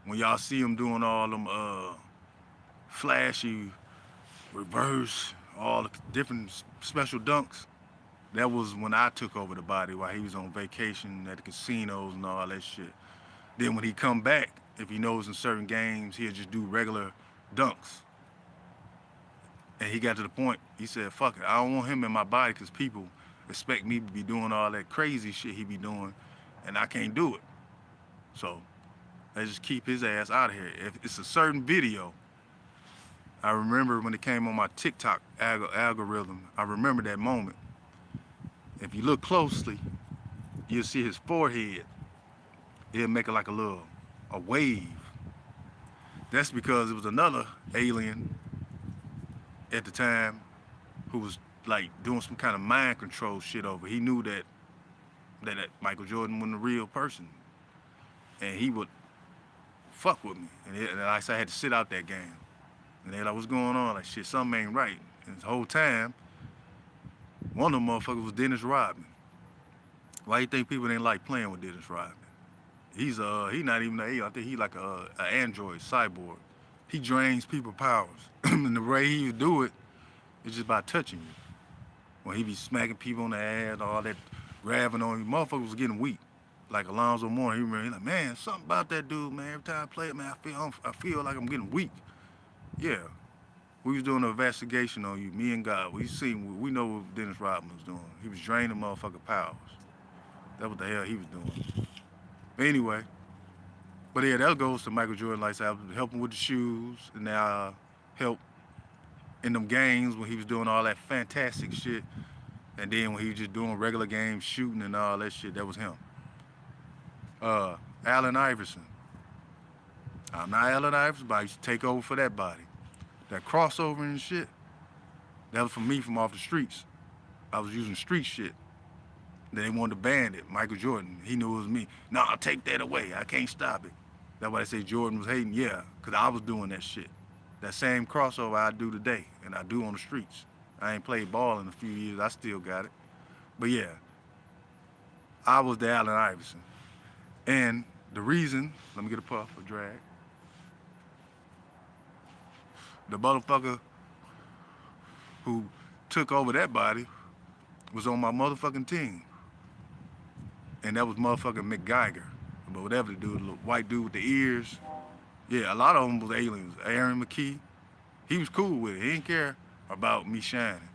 [SPEAKER 1] When y'all see him doing all them flashy reverse, all the different special dunks, That was when I took over the body while he was on vacation at the casinos and all that shit. Then when he come back, if he knows in certain games, he'll just do regular dunks. And he got to the point, he said, fuck it, I don't want him in my body because people expect me to be doing all that crazy shit he be doing, and I can't do it. So let's just keep his ass out of here. If it's a certain video, I remember when it came on my TikTok algorithm, I remember that moment. If you look closely, you'll see his forehead. It'll make it like a wave. That's because it was another alien at the time who was like doing some kind of mind control shit over. He knew that Michael Jordan wasn't a real person, and he would fuck with me. And I had to sit out that game. And they're like, what's going on? Like, shit, something ain't right. And the whole time, one of them motherfuckers was Dennis Rodman. Why you think people didn't like playing with Dennis Rodman? He not even an alien. I think he like a android, cyborg. He drains people's powers. And the way he would do it is just by touching you. When he be smacking people on the ass, all that grabbing on you, motherfuckers was getting weak. Like Alonzo Mourning, he like, man, something about that dude, man. Every time I play it, man, I feel like I'm getting weak. Yeah, we was doing an investigation on you, me and God. We know what Dennis Rodman was doing. He was draining motherfucking powers. That's what the hell he was doing. But anyway, but yeah, that goes to Michael Jordan. Like I was helping with the shoes, and now help in them games when he was doing all that fantastic shit. And then when he was just doing regular games, shooting and all that shit, that was him. Allen Iverson. I'm not Allen Iverson, but I used to take over for that body. That crossover and shit, that was from me from off the streets. I was using street shit. Then they wanted to ban it. Michael Jordan, he knew it was me. No, I'll take that away. I can't stop it. That's why they say Jordan was hating. Yeah, because I was doing that shit. That same crossover I do today, and I do on the streets. I ain't played ball in a few years. I still got it. But yeah, I was the Allen Iverson. And the reason, let me get a puff, a drag. The motherfucker who took over that body was on my motherfucking team. And that was motherfucking McGeiger. But whatever the dude, the little white dude with the ears. Yeah, a lot of them was aliens. Aaron McKee, he was cool with it. He didn't care about me shining.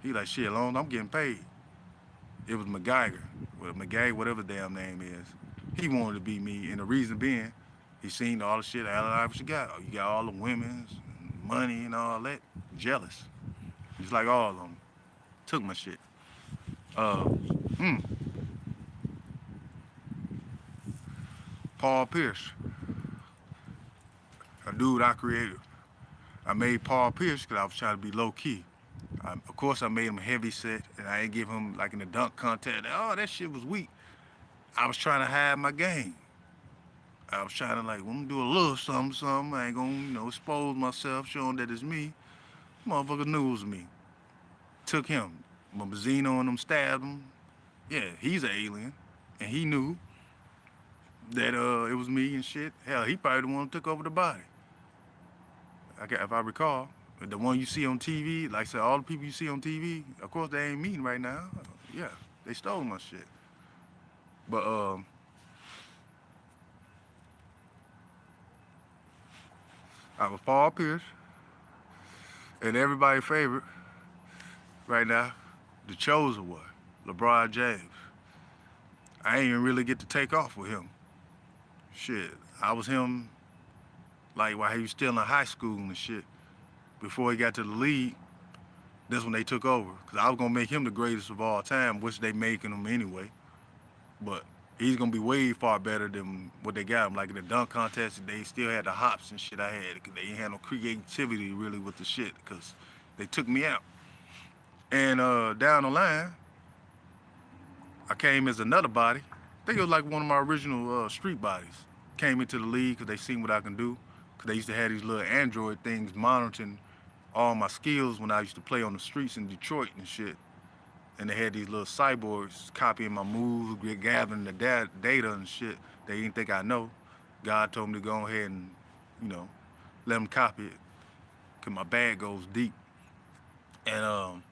[SPEAKER 1] He like, shit, as long as I'm getting paid. It was McGeiger, well, McGay, whatever the damn name is. He wanted to be me, and the reason being, he seen all the shit Allen Iverson got. You got all the women's, money and all that. Jealous. Just like all of them. Took my shit. Paul Pierce. A dude I created. I made Paul Pierce because I was trying to be low key. Of course, I made him heavy set, and I didn't give him like in the dunk contest. Oh, that shit was weak. I was trying to hide my game. I was trying to like, well, I'm gonna do a little something. I ain't gonna, expose myself, showing that it's me. Motherfucker knew it was me. Took him. When Mazzino and them stabbed him, yeah, he's an alien, and he knew that it was me and shit. Hell, he probably the one who took over the body. If I recall. The one you see on TV, like I said, all the people you see on TV, of course they ain't mean right now. Yeah, they stole my shit. But I was Paul Pierce, and everybody's favorite right now, the chosen one, LeBron James. I ain't even really get to take off with him. Shit, I was him like while he was still in high school and shit. Before he got to the league, that's when they took over. Because I was going to make him the greatest of all time, which they making him anyway. But he's going to be way far better than what they got him. Like in the dunk contest, they still had the hops and shit I had. Cause they ain't had no creativity really with the shit because they took me out. And down the line, I came as another body. I think it was like one of my original street bodies. Came into the league because they seen what I can do. Because they used to have these little Android things monitoring all my skills when I used to play on the streets in Detroit and shit. And they had these little cyborgs copying my moves, gathering the data and shit. They didn't think I know. God told me to go ahead and, let them copy it. Because my bag goes deep. And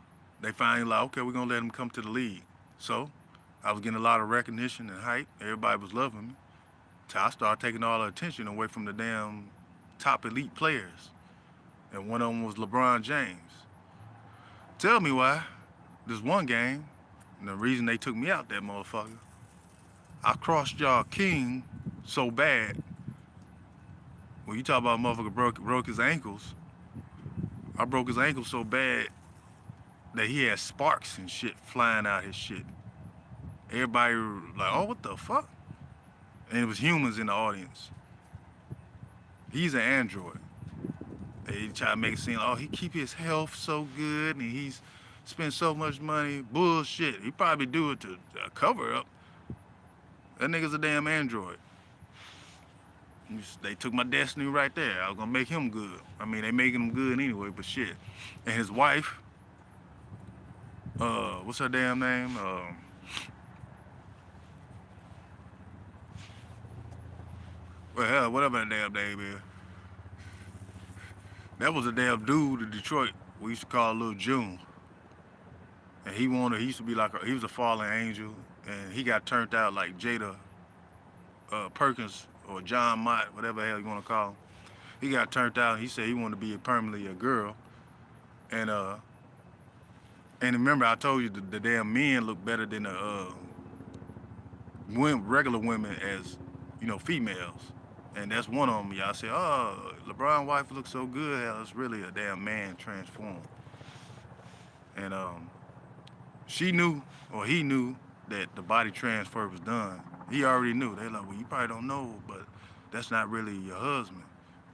[SPEAKER 1] They finally like, okay, we're gonna let him come to the league. So I was getting a lot of recognition and hype. Everybody was loving me. Till I started taking all the attention away from the damn top elite players. And one of them was LeBron James. Tell me why. This one game, and the reason they took me out that motherfucker, I crossed y'all king so bad. When you talk about motherfucker broke his ankles, I broke his ankles so bad that he had sparks and shit flying out his shit. Everybody like, oh, what the fuck? And it was humans in the audience. He's an android. They try to make it seem, oh, he keep his health so good and he's spent so much money. Bullshit. He probably do it to cover up. That nigga's a damn android. They took my destiny right there. I was gonna make him good. I mean, they making him good anyway, but shit. And his wife, what's her damn name? Well, hell, whatever that damn name is. That was a damn dude in Detroit we used to call Lil June. And he used to be like, he was a fallen angel, and he got turned out like Jada Perkins or John Mott, whatever the hell you want to call him. He got turned out. He said he wanted to be permanently a girl, and remember I told you the damn men look better than the regular women as females, and that's one of them. Y'all say, oh, LeBron wife looks so good. Hell, it's really a damn man transformed, and she knew or he knew that the body transfer was done. He already knew. They like, well, you probably don't know, but that's not really your husband.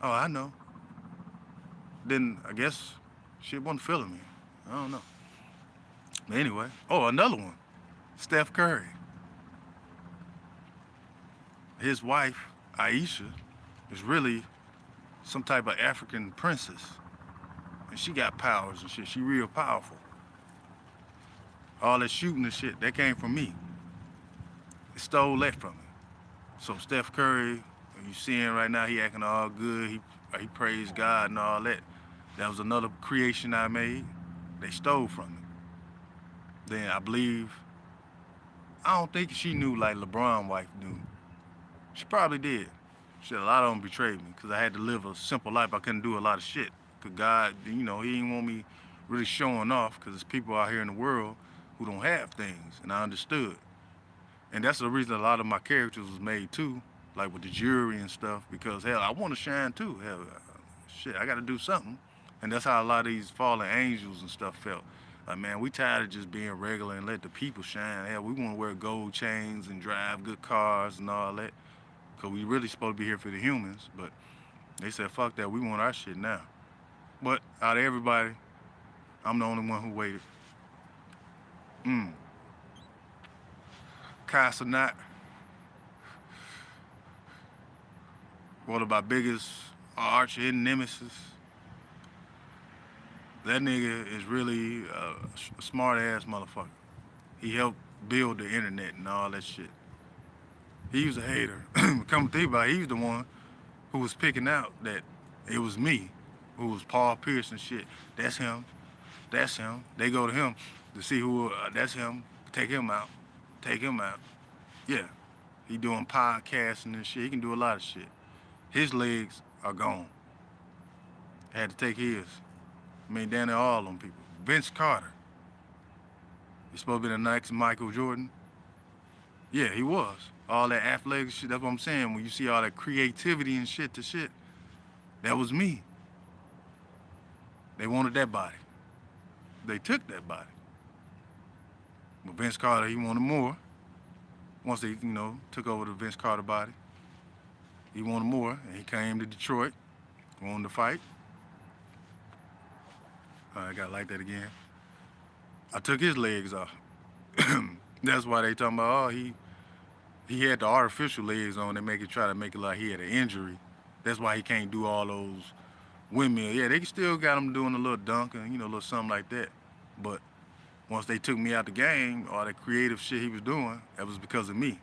[SPEAKER 1] Oh, I know. Then I guess she wasn't feeling me. I don't know. But anyway, oh, another one, Steph Curry. His wife, Aisha, is really some type of African princess. And she got powers and shit. She real powerful. All that shooting and shit, that came from me. It stole that from me. So Steph Curry, you seeing right now, he acting all good. He praised God and all that. That was another creation I made. They stole from me. Then I believe, I don't think she knew like LeBron's wife knew. She probably did. Shit, a lot of them betrayed me because I had to live a simple life. I couldn't do a lot of shit. Because God, he didn't want me really showing off because there's people out here in the world who don't have things, and I understood. And that's the reason a lot of my characters was made too, like with the jury and stuff, because hell, I want to shine too. Hell, shit, I got to do something. And that's how a lot of these fallen angels and stuff felt. Like, man, we tired of just being regular and let the people shine. Hell, we want to wear gold chains and drive good cars and all that, because we really supposed to be here for the humans. But they said, fuck that, we want our shit now. But out of everybody, I'm the only one who waited. Casanat, one of my biggest arch hidden nemesis. That nigga is really a smart ass motherfucker. He helped build the internet and all that shit. He was a hater. Come to think about it, he was the one who was picking out that it was me, who was Paul Pierce and shit. That's him. That's him. They go to him to see who, that's him. Take him out. Take him out. Yeah. He doing podcasting and shit. He can do a lot of shit. His legs are gone. Had to take his. I mean, down there, all them people. Vince Carter. He's supposed to be the next Michael Jordan. Yeah, he was. All that athletic shit, that's what I'm saying. When you see all that creativity and shit to shit, that was me. They wanted that body. They took that body. But Vince Carter, he wanted more. Once they, took over the Vince Carter body, he wanted more, and he came to Detroit, wanted to fight. I got like that again. I took his legs off. That's why they talking about, oh, he had the artificial legs on. They try to make it like he had an injury. That's why he can't do all those windmill. Yeah, they still got him doing a little dunk and, a little something like that. But once they took me out the game, all the creative shit he was doing, that was because of me.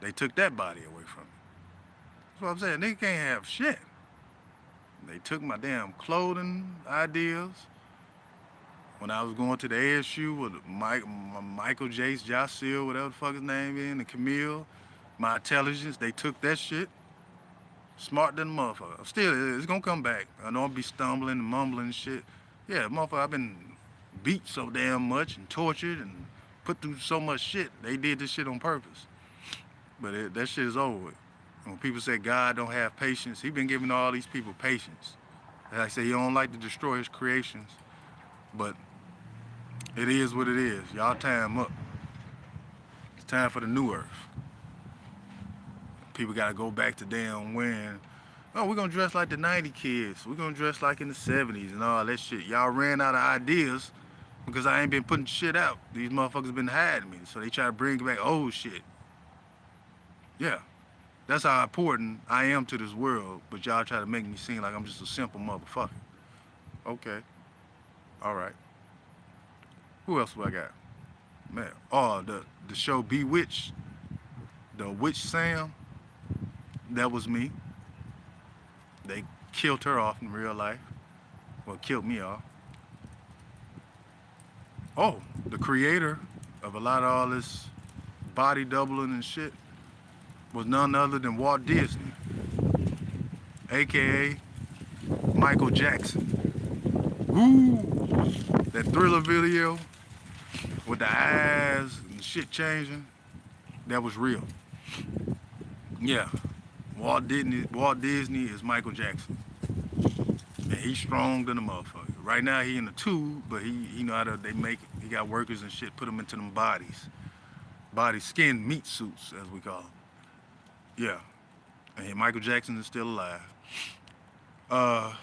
[SPEAKER 1] They took that body away from me. That's what I'm saying. Nigga can't have shit. They took my damn clothing ideas. When I was going to the ASU with Michael Jace, Jocelyn, whatever the fuck his name is, and Camille, my intelligence, they took that shit. Smart than a motherfucker. Still, it's gonna come back. I know I'll be stumbling and mumbling and shit. Yeah, motherfucker, I've been beat so damn much and tortured and put through so much shit. They did this shit on purpose. But that shit is over with. When people say God don't have patience, he been giving all these people patience. Like I say, he don't like to destroy his creations, but it is what it is. Y'all time up. It's time for the new earth. People gotta go back to damn when, oh, we're gonna dress like the 90 kids. We're gonna dress like in the 70s and all that shit. Y'all ran out of ideas because I ain't been putting shit out. These motherfuckers been hiding me. So they try to bring back old shit. Yeah. That's how important I am to this world, but y'all try to make me seem like I'm just a simple motherfucker. Okay. All right. Who else do I got? Man. Oh, the show Bewitched. The Witch Sam. That was me. They killed her off in real life. Well, killed me off. Oh, the creator of a lot of all this body doubling and shit was none other than Walt Disney, aka Michael Jackson. Woo! That Thriller video with the eyes and shit changing, that was real. Yeah, Walt Disney is Michael Jackson. And he's strong than a motherfucker. Right now he in the tube, but he know how to they make it. He got workers and shit, put them into them bodies. Body skin meat suits, as we call them. Yeah. And Michael Jackson is still alive. Uh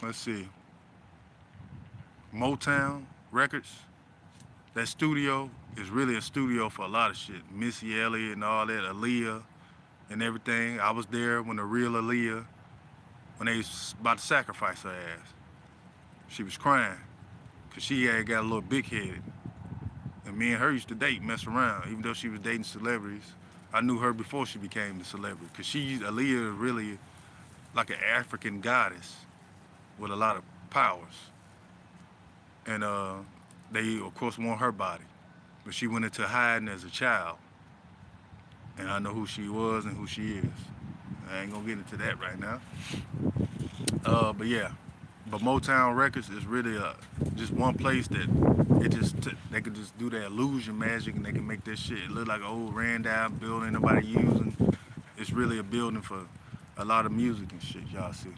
[SPEAKER 1] let's see. Motown Records. That studio is really a studio for a lot of shit. Missy Elliott and all that, Aaliyah and everything. I was there when the real Aaliyah, when they was about to sacrifice her ass. She was crying because she had got a little big-headed. And me and her used to date, mess around, even though she was dating celebrities. I knew her before she became the celebrity because Aaliyah is really like an African goddess with a lot of powers. And they, of course, want her body. But she went into hiding as a child. And I know who she was and who she is. I ain't gonna get into that right now. But yeah. But Motown Records is really just one place that they could just do that illusion magic and they can make that shit look like an old ran down building nobody using. It's really a building for a lot of music and shit, y'all see.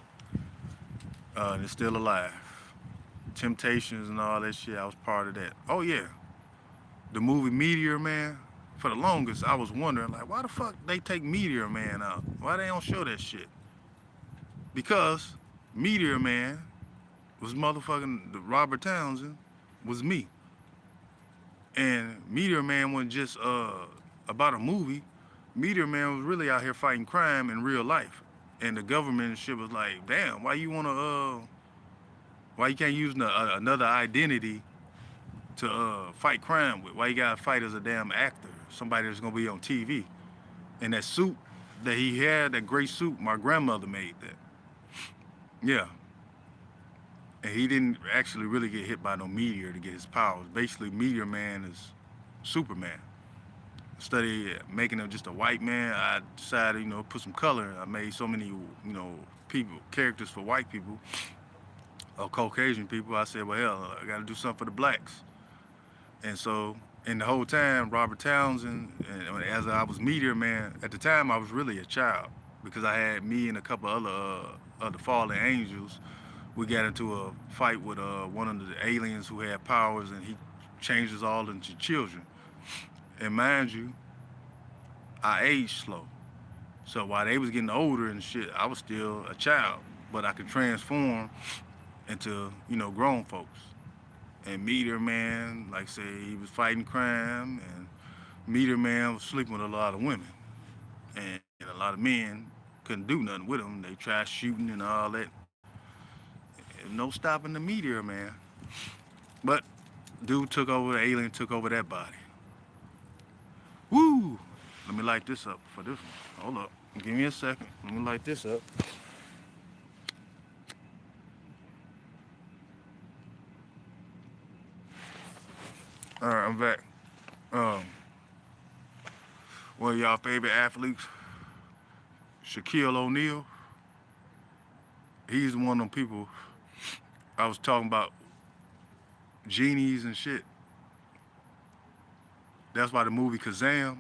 [SPEAKER 1] And it's still alive. Temptations and all that shit, I was part of that. Oh yeah, the movie Meteor Man. For the longest, I was wondering like, why the fuck they take Meteor Man out? Why they don't show that shit? Because Meteor Man was motherfucking Robert Townsend was me, and Meteor Man wasn't just about a movie. Meteor Man was really out here fighting crime in real life, and the government and shit was like, damn, why you can't use another identity to fight crime with? Why you gotta fight as a damn actor, somebody that's gonna be on TV? And that suit that he had, that gray suit, my grandmother made that. Yeah. And he didn't actually really get hit by no meteor to get his powers. Basically, Meteor Man is Superman. Instead of making him just a white man, I decided, put some color. I made so many, characters for white people or Caucasian people. I said, well, hell, I gotta do something for the blacks. And so, and the whole time, Robert Townsend, and as I was Meteor Man, at the time I was really a child because I had me and a couple other fallen angels. We got into a fight with one of the aliens who had powers, and he changed us all into children. And mind you, I aged slow. So while they was getting older and shit, I was still a child, but I could transform into, grown folks. And Meteor Man, like I say, he was fighting crime, and Meteor Man was sleeping with a lot of women. And a lot of men couldn't do nothing with him. They tried shooting and all that. And no stopping the Meteor Man. But dude took over, the alien took over that body. Woo! Let me light this up for this one. Hold up. Give me a second. Let me light this up. Alright, I'm back. Um, One of y'all favorite athletes, Shaquille O'Neal. He's one of them people I was talking about, genies and shit. That's why the movie Kazam,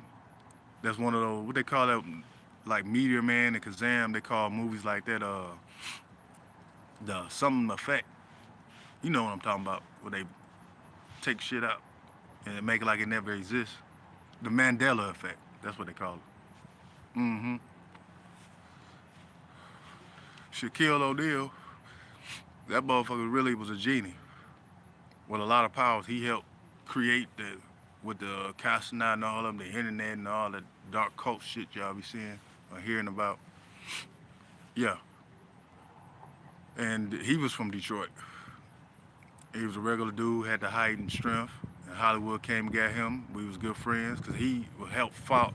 [SPEAKER 1] that's one of those, what they call that, like Meteor Man and Kazam, they call movies like that, the something effect. You know what I'm talking about, where they take shit out and make it like it never exists. The Mandela effect, that's what they call it. Mm-hmm. Shaquille O'Neal, that motherfucker really was a genie with a lot of powers. He helped create the, with the Castanet and all of them, the internet and all that dark cult shit y'all be seeing or hearing about. Yeah, and he was from Detroit. He was a regular dude, had the height and strength. And Hollywood came and got him. We was good friends because he would help fought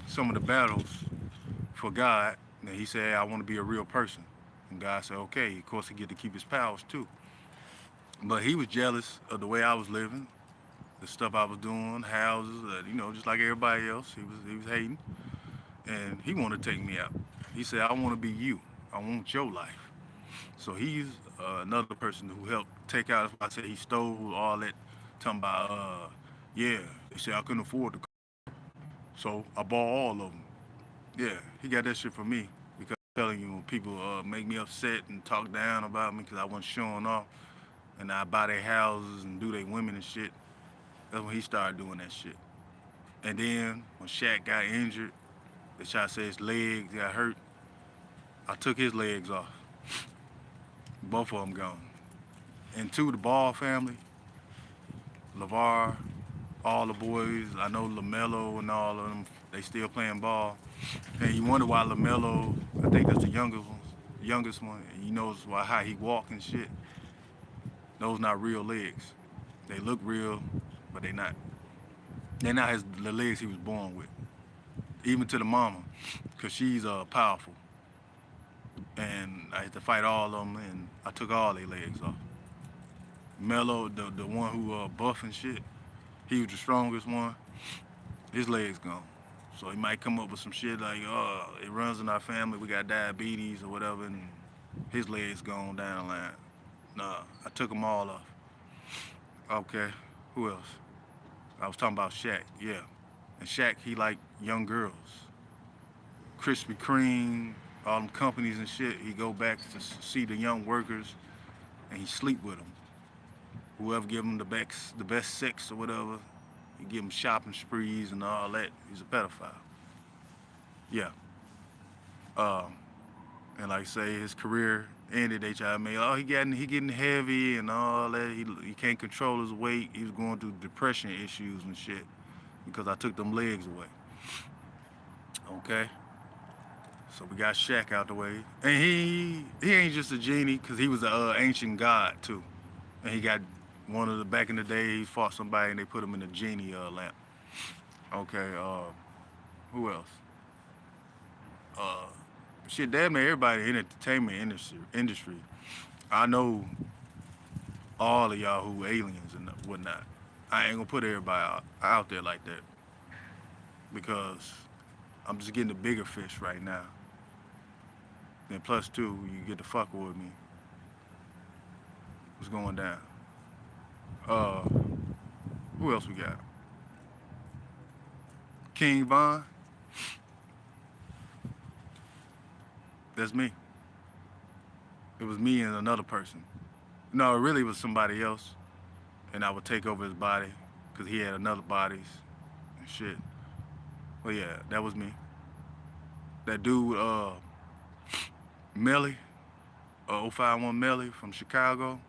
[SPEAKER 1] some of the battles for God. And he said, I want to be a real person. And God said, okay. Of course, he get to keep his powers too. But he was jealous of the way I was living, the stuff I was doing, houses, just like everybody else. He was hating, and he wanted to take me out. He said, I want to be you. I want your life. So he's another person who helped take out. That's why I said he stole all that. Talking about, yeah, they said I couldn't afford the car, so I bought all of them. Yeah, he got that shit from me because I'm telling you, when people make me upset and talk down about me because I wasn't showing off, and I buy their houses and do their women and shit. That's when he started doing that shit. And then when Shaq got injured, they tried to say his legs got hurt. I took his legs off. Both of them gone. And two, the Ball family, LeVar, all the boys. I know LaMelo and all of them. They still playing ball. And you wonder why LaMelo, I think that's the youngest one. And you know why how he walk and shit. Those not real legs. They look real, but they not. They're not the legs he was born with. Even to the mama, cause she's powerful. And I had to fight all of them, and I took all their legs off. Mello, the one who buff and shit, he was the strongest one. His legs gone. So he might come up with some shit like, oh, it runs in our family, we got diabetes or whatever, and his legs gone down the line. Nah, I took them all off. Okay, who else? I was talking about Shaq, yeah. And Shaq, he like young girls. Krispy Kreme, all them companies and shit, he go back to see the young workers and he sleep with them. Whoever give him the best sex or whatever, he give him shopping sprees and all that. He's a pedophile. Yeah. Um, and like I say, his career ended. They tried to make, oh, he getting heavy and all that. He can't control his weight. He was going through depression issues and shit because I took them legs away. Okay. So we got Shaq out the way, and he ain't just a genie because he was an ancient god too, and he got one of the back in the day he fought somebody and they put him in a genie lamp. Okay. Who else? Uh, Shit, damn near everybody in the entertainment industry. I know all of y'all who aliens and whatnot. I ain't gonna put everybody out there like that because I'm just getting the bigger fish right now. Then plus two, you get to fuck with me. What's going down? Uh, who else we got? King Von. That's me. It was me and another person. No, it really was somebody else, and I would take over his body because he had another bodies and shit. But yeah, that was me. That dude, Melly, 051 Melly from Chicago.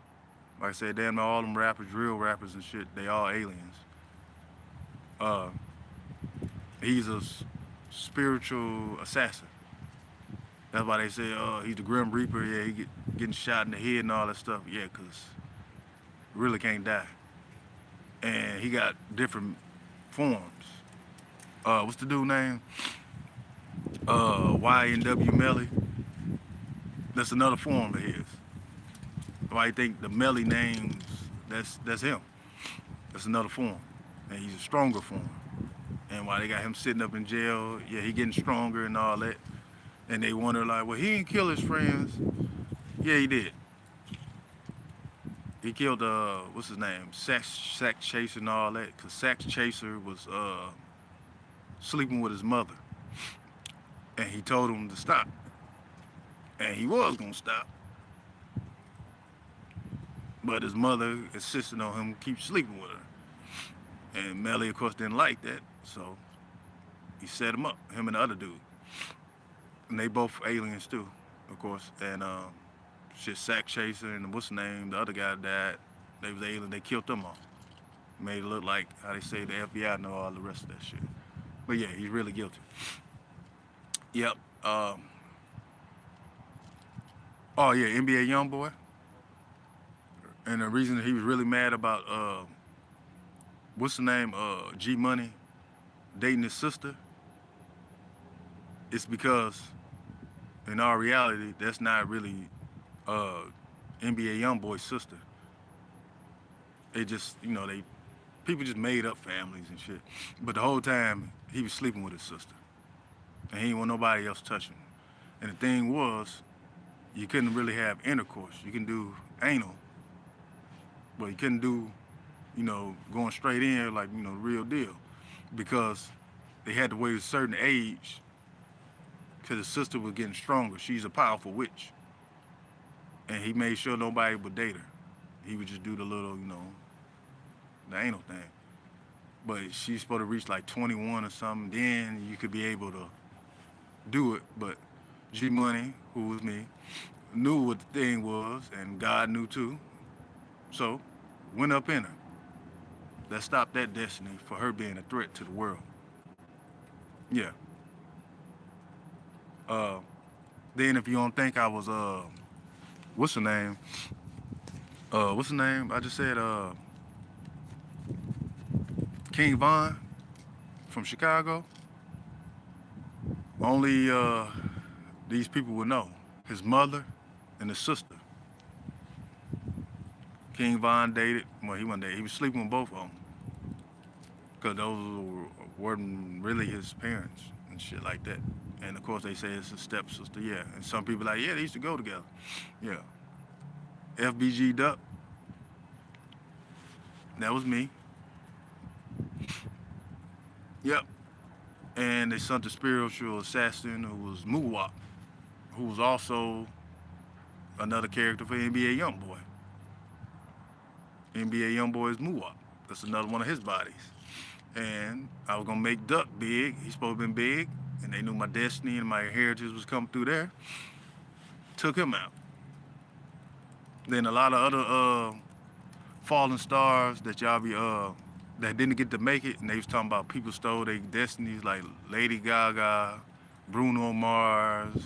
[SPEAKER 1] Like I said, damn, all them rappers, real rappers and shit, they all aliens. Uh, he's a spiritual assassin. That's why they say, he's the Grim Reaper. Yeah, he getting shot in the head and all that stuff. Yeah, because really can't die. And he got different forms. What's the dude name? YNW Melly. That's another form of his. Why you think the Melly names, that's him. That's another form. and he's stronger for him. And while they got him sitting up in jail, yeah, he getting stronger and all that. And they wonder like, well, he didn't kill his friends. Yeah, he did. He killed what's his name, Sax Chaser and all that, cause Sax Chaser was sleeping with his mother, and he told him to stop, and he was gonna stop, but his mother insisted on him keep sleeping with her, and Melly of course didn't like that, so he set him up, him and the other dude, and they both aliens too, of course, and shit, Sack Chaser and what's the name, the other guy died. They was alien. They killed them all. Made it look like how they say the FBI know all the rest of that shit. But yeah, he's really guilty. Yep. Oh yeah, NBA YoungBoy. And the reason he was really mad about what's the name, G Money dating his sister, it's because in our reality, that's not really NBA YoungBoy's sister. They just, they people just made up families and shit. But the whole time he was sleeping with his sister, and he didn't want nobody else touching him. And the thing was, you couldn't really have intercourse. You can do anal, but you couldn't do, going straight in like the real deal, because they had to wait a certain age, because his sister was getting stronger. She's a powerful witch, and he made sure nobody would date her. He would just do the little, the anal thing. But she's supposed to reach like 21 or something, then you could be able to do it. But G Money, who was me, knew what the thing was, and God knew too. So, went up in her. That stopped that destiny for her being a threat to the world. Yeah. Then if you don't think I was, what's her name? What's the name? I just said King Von from Chicago. Only these people would know. His mother and his sister. King Von dated, well, he wasn't dating, he was sleeping with both of them. Because those weren't really his parents and shit like that. And of course they say it's his stepsister, yeah. And some people like, yeah, they used to go together. Yeah. FBG Duck, that was me. Yep. And they sent the spiritual assassin who was Muwap, who was also another character for NBA YoungBoy. NBA YoungBoy is Muwap. That's another one of his bodies. And I was gonna make Duck big. He's supposed to be big, and they knew my destiny and my heritage was coming through there. Took him out. Then a lot of other fallen stars that y'all be that didn't get to make it, and they was talking about people stole their destinies, like Lady Gaga, Bruno Mars.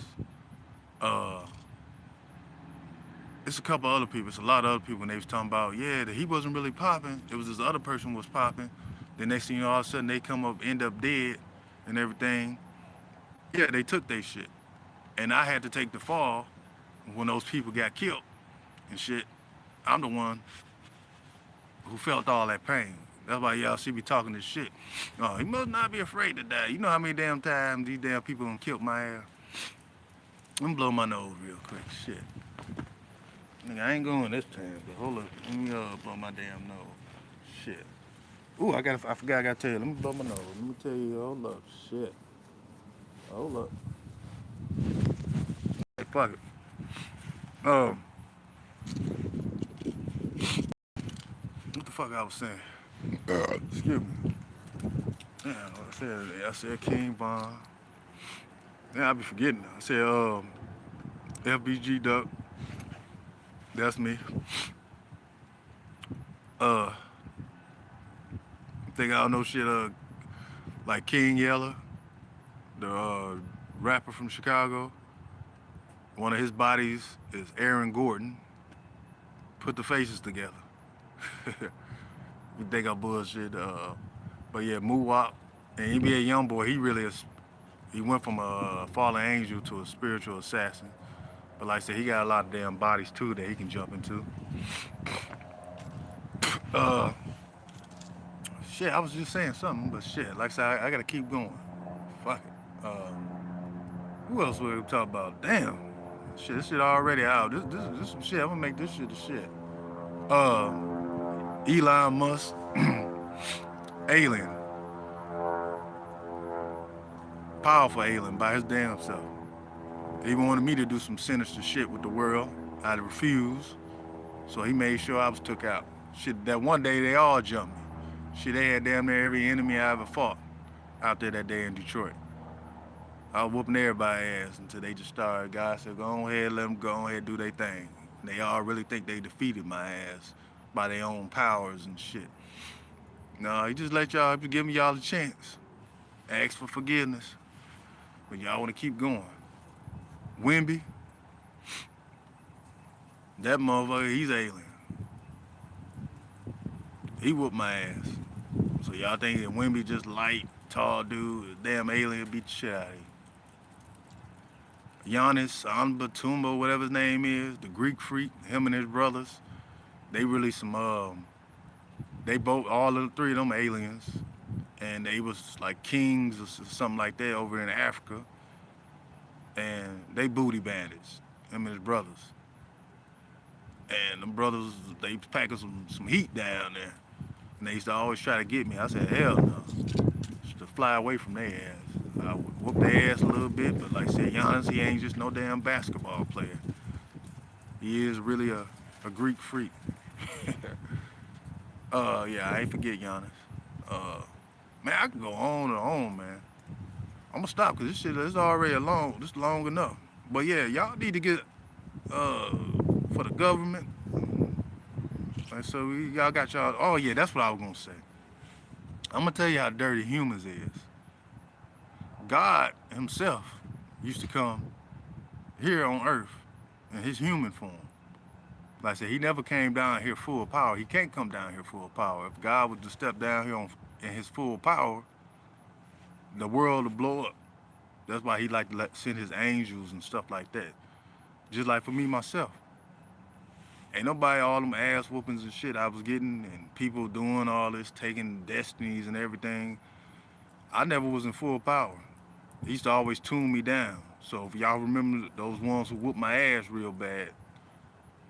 [SPEAKER 1] It's a couple other people. It's a lot of other people, and they was talking about, yeah, that he wasn't really popping. It was this other person who was popping. The next thing you know, all of a sudden they come up, end up dead, and everything. Yeah, they took their shit, and I had to take the fall when those people got killed and shit. I'm the one who felt all that pain. That's why y'all see me talking this shit. Oh, he must not be afraid to die. You know how many damn times these damn people done killed my ass? Let me blow my nose real quick. Shit. Nigga, I ain't going this time, but hold up. Let me blow my damn nose. Shit. Ooh, I forgot I gotta tell you. Let me blow my nose. Let me tell you, hold up. Shit. Hold up. Hey, fuck it. What the fuck I was saying? Excuse me. Yeah, I said King Von. Yeah, I be forgetting. I said FBG Duck. That's me. I think I don't know shit. Like King Yeller, the rapper from Chicago. One of his bodies is Aaron Gordon. Put the faces together. You think I bullshit, but yeah, Muwap and NBA YoungBoy, he really is. He went from a fallen angel to a spiritual assassin. But like I said, he got a lot of damn bodies too that he can jump into. Shit, I was just saying something, but shit, like I said, I gotta keep going. Fuck it. Who else we talk about? Damn. Shit, this shit already out. This some shit. I'm gonna make this shit the shit. Uh, Elon Musk, alien, powerful alien by his damn self. He wanted me to do some sinister shit with the world. I refused, so he made sure I was took out. Shit, that one day they all jumped me. Shit, they had damn near every enemy I ever fought out there that day in Detroit. I was whooping everybody's ass until they just started. God said, go ahead, let them go ahead, do their thing. And they all really think they defeated my ass by their own powers and shit. No, he just let y'all, give me y'all a chance. Ask for forgiveness. But y'all want to keep going. Wimby, that motherfucker, he's alien. He whooped my ass. So y'all think that Wimby just light, tall dude, damn alien beat the shit out of him. Giannis Antetokounmpo, whatever his name is, the Greek freak, him and his brothers, they really some, they both, all of the three of them aliens, and they was like kings or something like that over in Africa, and they booty bandits, him and his brothers. And them brothers, they packing some heat down there. And they used to always try to get me. I said, hell no. Just to fly away from their ass. I would whoop their ass a little bit, but like I said, Giannis, he ain't just no damn basketball player. He is really a Greek freak. Yeah, I ain't forget Giannis. Man, I can go on and on, man. I'm gonna stop because this shit is already long enough. But yeah, y'all need to get for the government. And so y'all got y'all. Oh yeah, that's what I was gonna say. I'm gonna tell you how dirty humans is. God Himself used to come here on Earth in His human form. Like I said, He never came down here full of power. He can't come down here full of power. If God was to step down here in His full power, the world would blow up. That's why He like to send His angels and stuff like that. Just like for me myself. Ain't nobody all them ass whoopings and shit I was getting and people doing all this, taking destinies and everything. I never was in full power. He used to always tune me down. So if y'all remember those ones who whooped my ass real bad,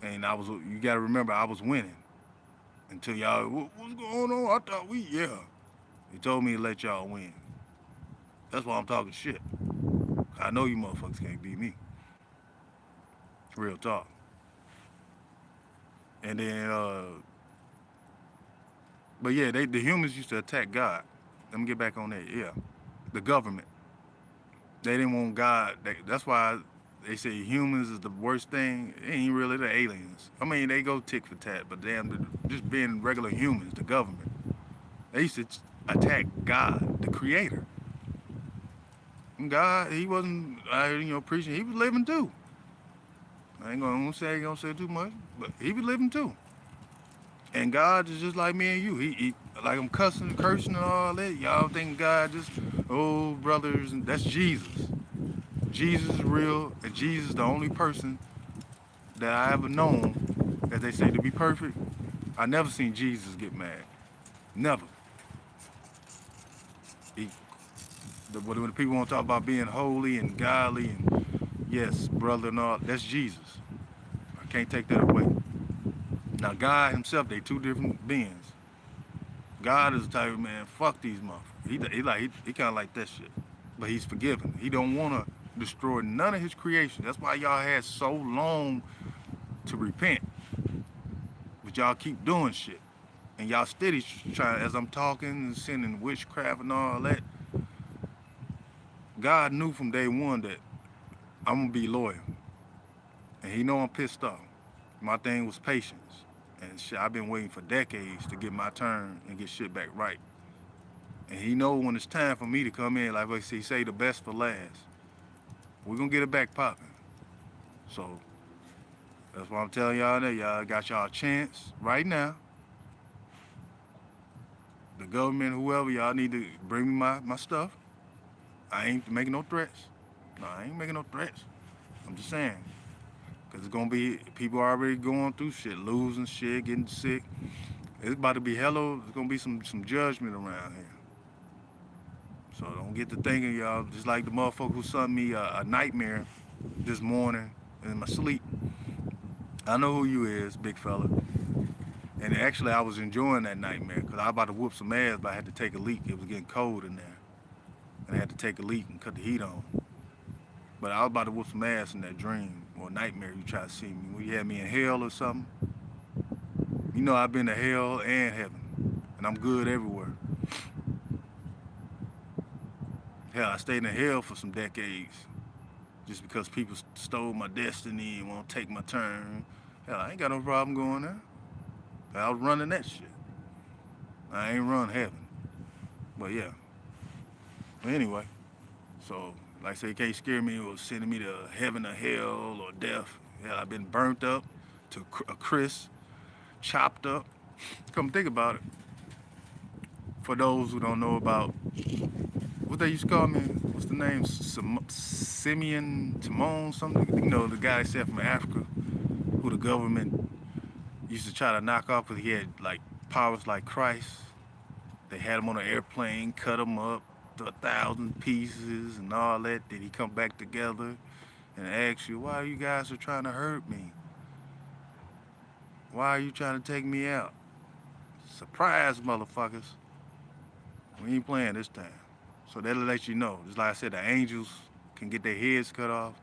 [SPEAKER 1] and you gotta remember I was winning. Until y'all, what's going on? I thought yeah. He told me to let y'all win. That's why I'm talking shit. I know you motherfuckers can't beat me. Real talk. And then, but yeah, the humans used to attack God. Let me get back on that. Yeah, the government. They didn't want God. That's why they say humans is the worst thing. It ain't really the aliens. I mean, they go tick for tat, but damn, just being regular humans, the government. They used to attack God, the Creator. And God, He wasn't, preaching. He was living too. I ain't gonna say too much, but He was living too. And God is just like me and you. He like I'm cursing and all that. Y'all think God just, oh, brothers, and that's Jesus. Jesus is real, and Jesus is the only person that I ever known, as they say, to be perfect. I never seen Jesus get mad. Never. When the people want to talk about being holy and godly and yes, brother and all, that's Jesus. I can't take that away. Now God Himself, they two different beings. God is the type of man, fuck these motherfuckers. He kind of like that shit, but He's forgiving. He don't want to destroy none of His creation. That's why y'all had so long to repent, but y'all keep doing shit, and y'all steady trying. As I'm talking and sending witchcraft and all that, God knew from day one that I'm gonna be loyal, and He know I'm pissed off. My thing was patience. And shit, I've been waiting for decades to get my turn and get shit back right. And He know when it's time for me to come in, like He say, the best for last. We're gonna get it back popping. So that's why I'm telling y'all that y'all got y'all a chance right now. The government, whoever, y'all need to bring me my stuff. I ain't making no threats. No, I ain't making no threats. I'm just saying. Because it's going to be, people already going through shit, losing shit, getting sick. It's about to be hello. There's gonna be some judgment around here. So don't get to thinking, y'all. Just like the motherfucker who sent me a nightmare this morning in my sleep. I know who you is, big fella. And actually, I was enjoying that nightmare because I was about to whoop some ass, but I had to take a leak. It was getting cold in there, and I had to take a leak and cut the heat on. But I was about to whoop some ass in that dream or nightmare you try to see me. When you had me in hell or something, you know I've been to hell and heaven, and I'm good everywhere. Hell, I stayed in hell for some decades just because people stole my destiny and won't take my turn. Hell, I ain't got no problem going there. I was running that shit. I ain't run heaven. But yeah. But anyway, so like I say, you can't scare me or sending me to heaven or hell or death. Hell, I've been burnt up to a crisp, chopped up. Come think about it. For those who don't know about what they used to call me, what's the name? Simeon Timon, something. You know, the guy said from Africa, who the government used to try to knock off because he had like powers like Christ. They had him on an airplane, cut him up to 1,000 pieces and all that. Then he come back together and ask you, why you guys are trying to hurt me? Why are you trying to take me out? Surprise, motherfuckers. We ain't playing this time. So that'll let you know. Just like I said, the angels can get their heads cut off.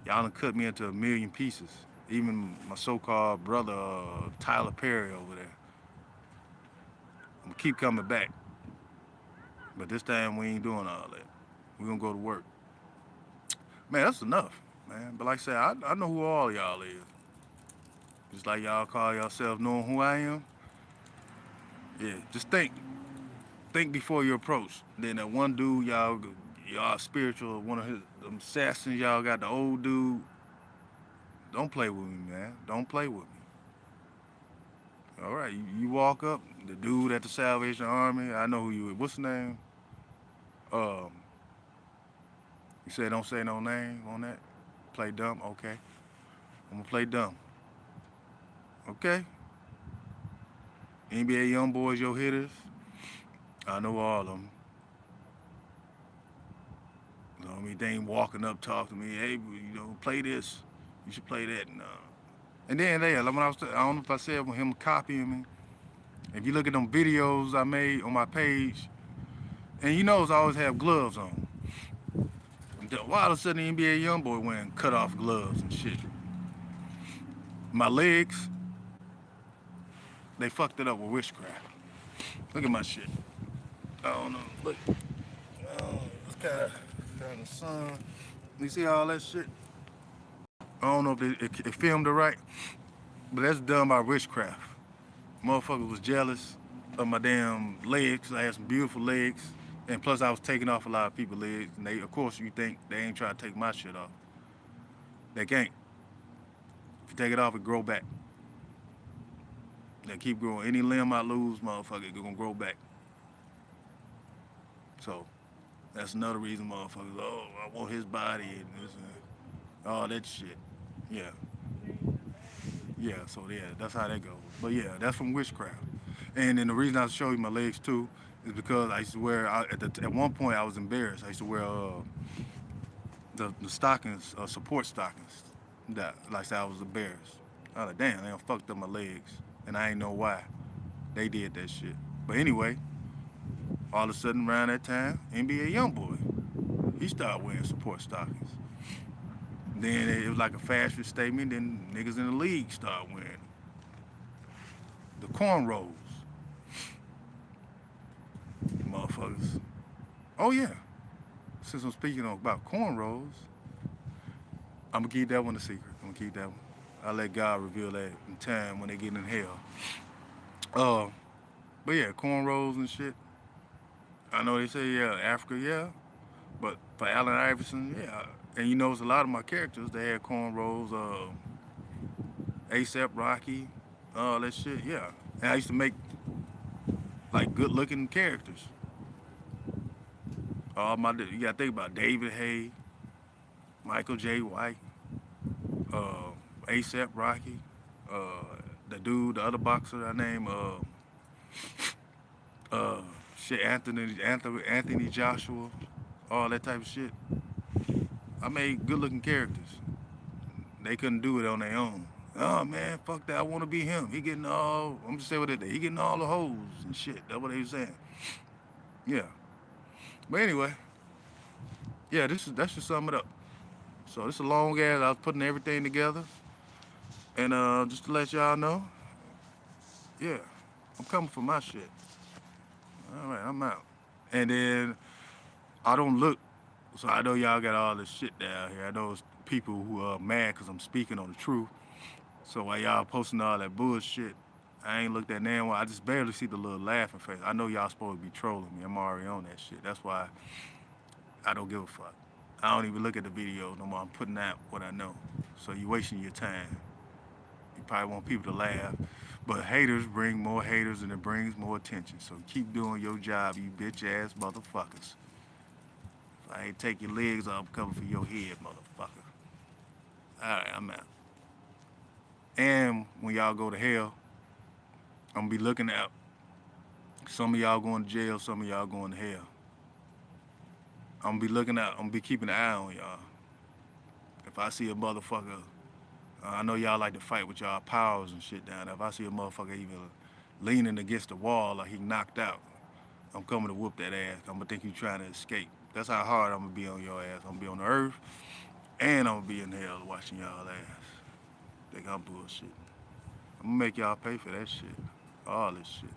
[SPEAKER 1] Y'all done cut me into a million pieces. Even my so-called brother, Tyler Perry over there. I'm gonna keep coming back. But this time we ain't doing all that. We gonna go to work. Man, that's enough, man. But like I said, I know who all y'all is. Just like y'all call yourself knowing who I am. Yeah, just think. Think before you approach. Then that one dude, y'all spiritual, one of his assassins, y'all got the old dude. Don't play with me, man. Don't play with me. All right, you walk up, the dude at the Salvation Army. I know who you is. What's the name? Um, you said don't say no name on that. Play dumb. Okay, I'm gonna play dumb. Okay. NBA young boys, your hitters. I know all of them. You know what I mean? They ain't walking up talking to me. Hey, play this. You should play that. And then like when I don't know if I said with him copying me. If you look at them videos I made on my page, and I always have gloves on. Why all of a sudden the NBA YoungBoy wearing cut off gloves and shit? My legs, they fucked it up with witchcraft. Look at my shit. I don't know. Look. Oh, it's kind of sun. You see all that shit? I don't know if it filmed it right, but that's done by witchcraft. Motherfucker was jealous of my damn legs. I had some beautiful legs. And plus I was taking off a lot of people's legs. And they, of course, you think they ain't trying to take my shit off. They can't. If you take it off, it grow back. They keep growing. Any limb I lose, motherfucker, it gonna grow back. So that's another reason motherfuckers, oh, I want his body and this and all that shit. Yeah. Yeah, so yeah, that's how that goes. But yeah, that's from witchcraft. And then the reason I show you my legs too is because I used to wear, at one point I was embarrassed. I used to wear the stockings, support stockings. That, like I said, I was embarrassed. I was like, damn, they done fucked up my legs. And I ain't know why. They did that shit. But anyway, all of a sudden around that time, NBA YoungBoy, he started wearing support stockings. Then it was like a fashion statement, then niggas in the league started wearing them. The cornrows. Motherfuckers. Oh yeah. Since I'm speaking about cornrows, I'm gonna keep that one a secret. I'm gonna keep that one. I'll let God reveal that in time when they get in hell. But yeah, cornrows and shit. I know they say, yeah, Africa, yeah. But for Allen Iverson, yeah. And it's a lot of my characters, they had cornrows, ASAP Rocky, all that shit, yeah. And I used to make, like, good-looking characters. You gotta think about David Hay, Michael J. White, ASAP Rocky, the other boxer I named Uh, shit, Anthony Joshua, all that type of shit. I made good-looking characters. They couldn't do it on their own. Oh man, fuck that. I want to be him. He getting all. I'm just saying what it is. He getting all the hoes and shit. That's what they was saying. Yeah. But anyway, yeah. That should sum it up. So this is a long ass. I was putting everything together, and just to let y'all know, yeah, I'm coming for my shit. All right, I'm out. And then I don't look. So I know y'all got all this shit down here. I know it's people who are mad because I'm speaking on the truth. So while y'all posting all that bullshit, I ain't looked at now. I just barely see the little laughing face. I know y'all supposed to be trolling me. I'm already on that shit. That's why I don't give a fuck. I don't even look at the video no more. I'm putting out what I know. So you wasting your time. You probably want people to laugh. But haters bring more haters and it brings more attention. So keep doing your job, you bitch ass motherfuckers. If I ain't take your legs off, I'm coming for your head, motherfucker. Alright, I'm out. And when y'all go to hell, I'm gonna be looking out. Some of y'all going to jail, some of y'all going to hell. I'm gonna be looking out. I'm gonna be keeping an eye on y'all. If I see a motherfucker, I know y'all like to fight with y'all powers and shit down there. If I see a motherfucker even leaning against the wall like he knocked out, I'm coming to whoop that ass. I'm gonna think you trying to escape. That's how hard I'm gonna be on your ass. I'm gonna be on the earth, and I'm gonna be in hell watching y'all ass. Think I'm bullshit. I'm gonna make y'all pay for that shit. All this shit.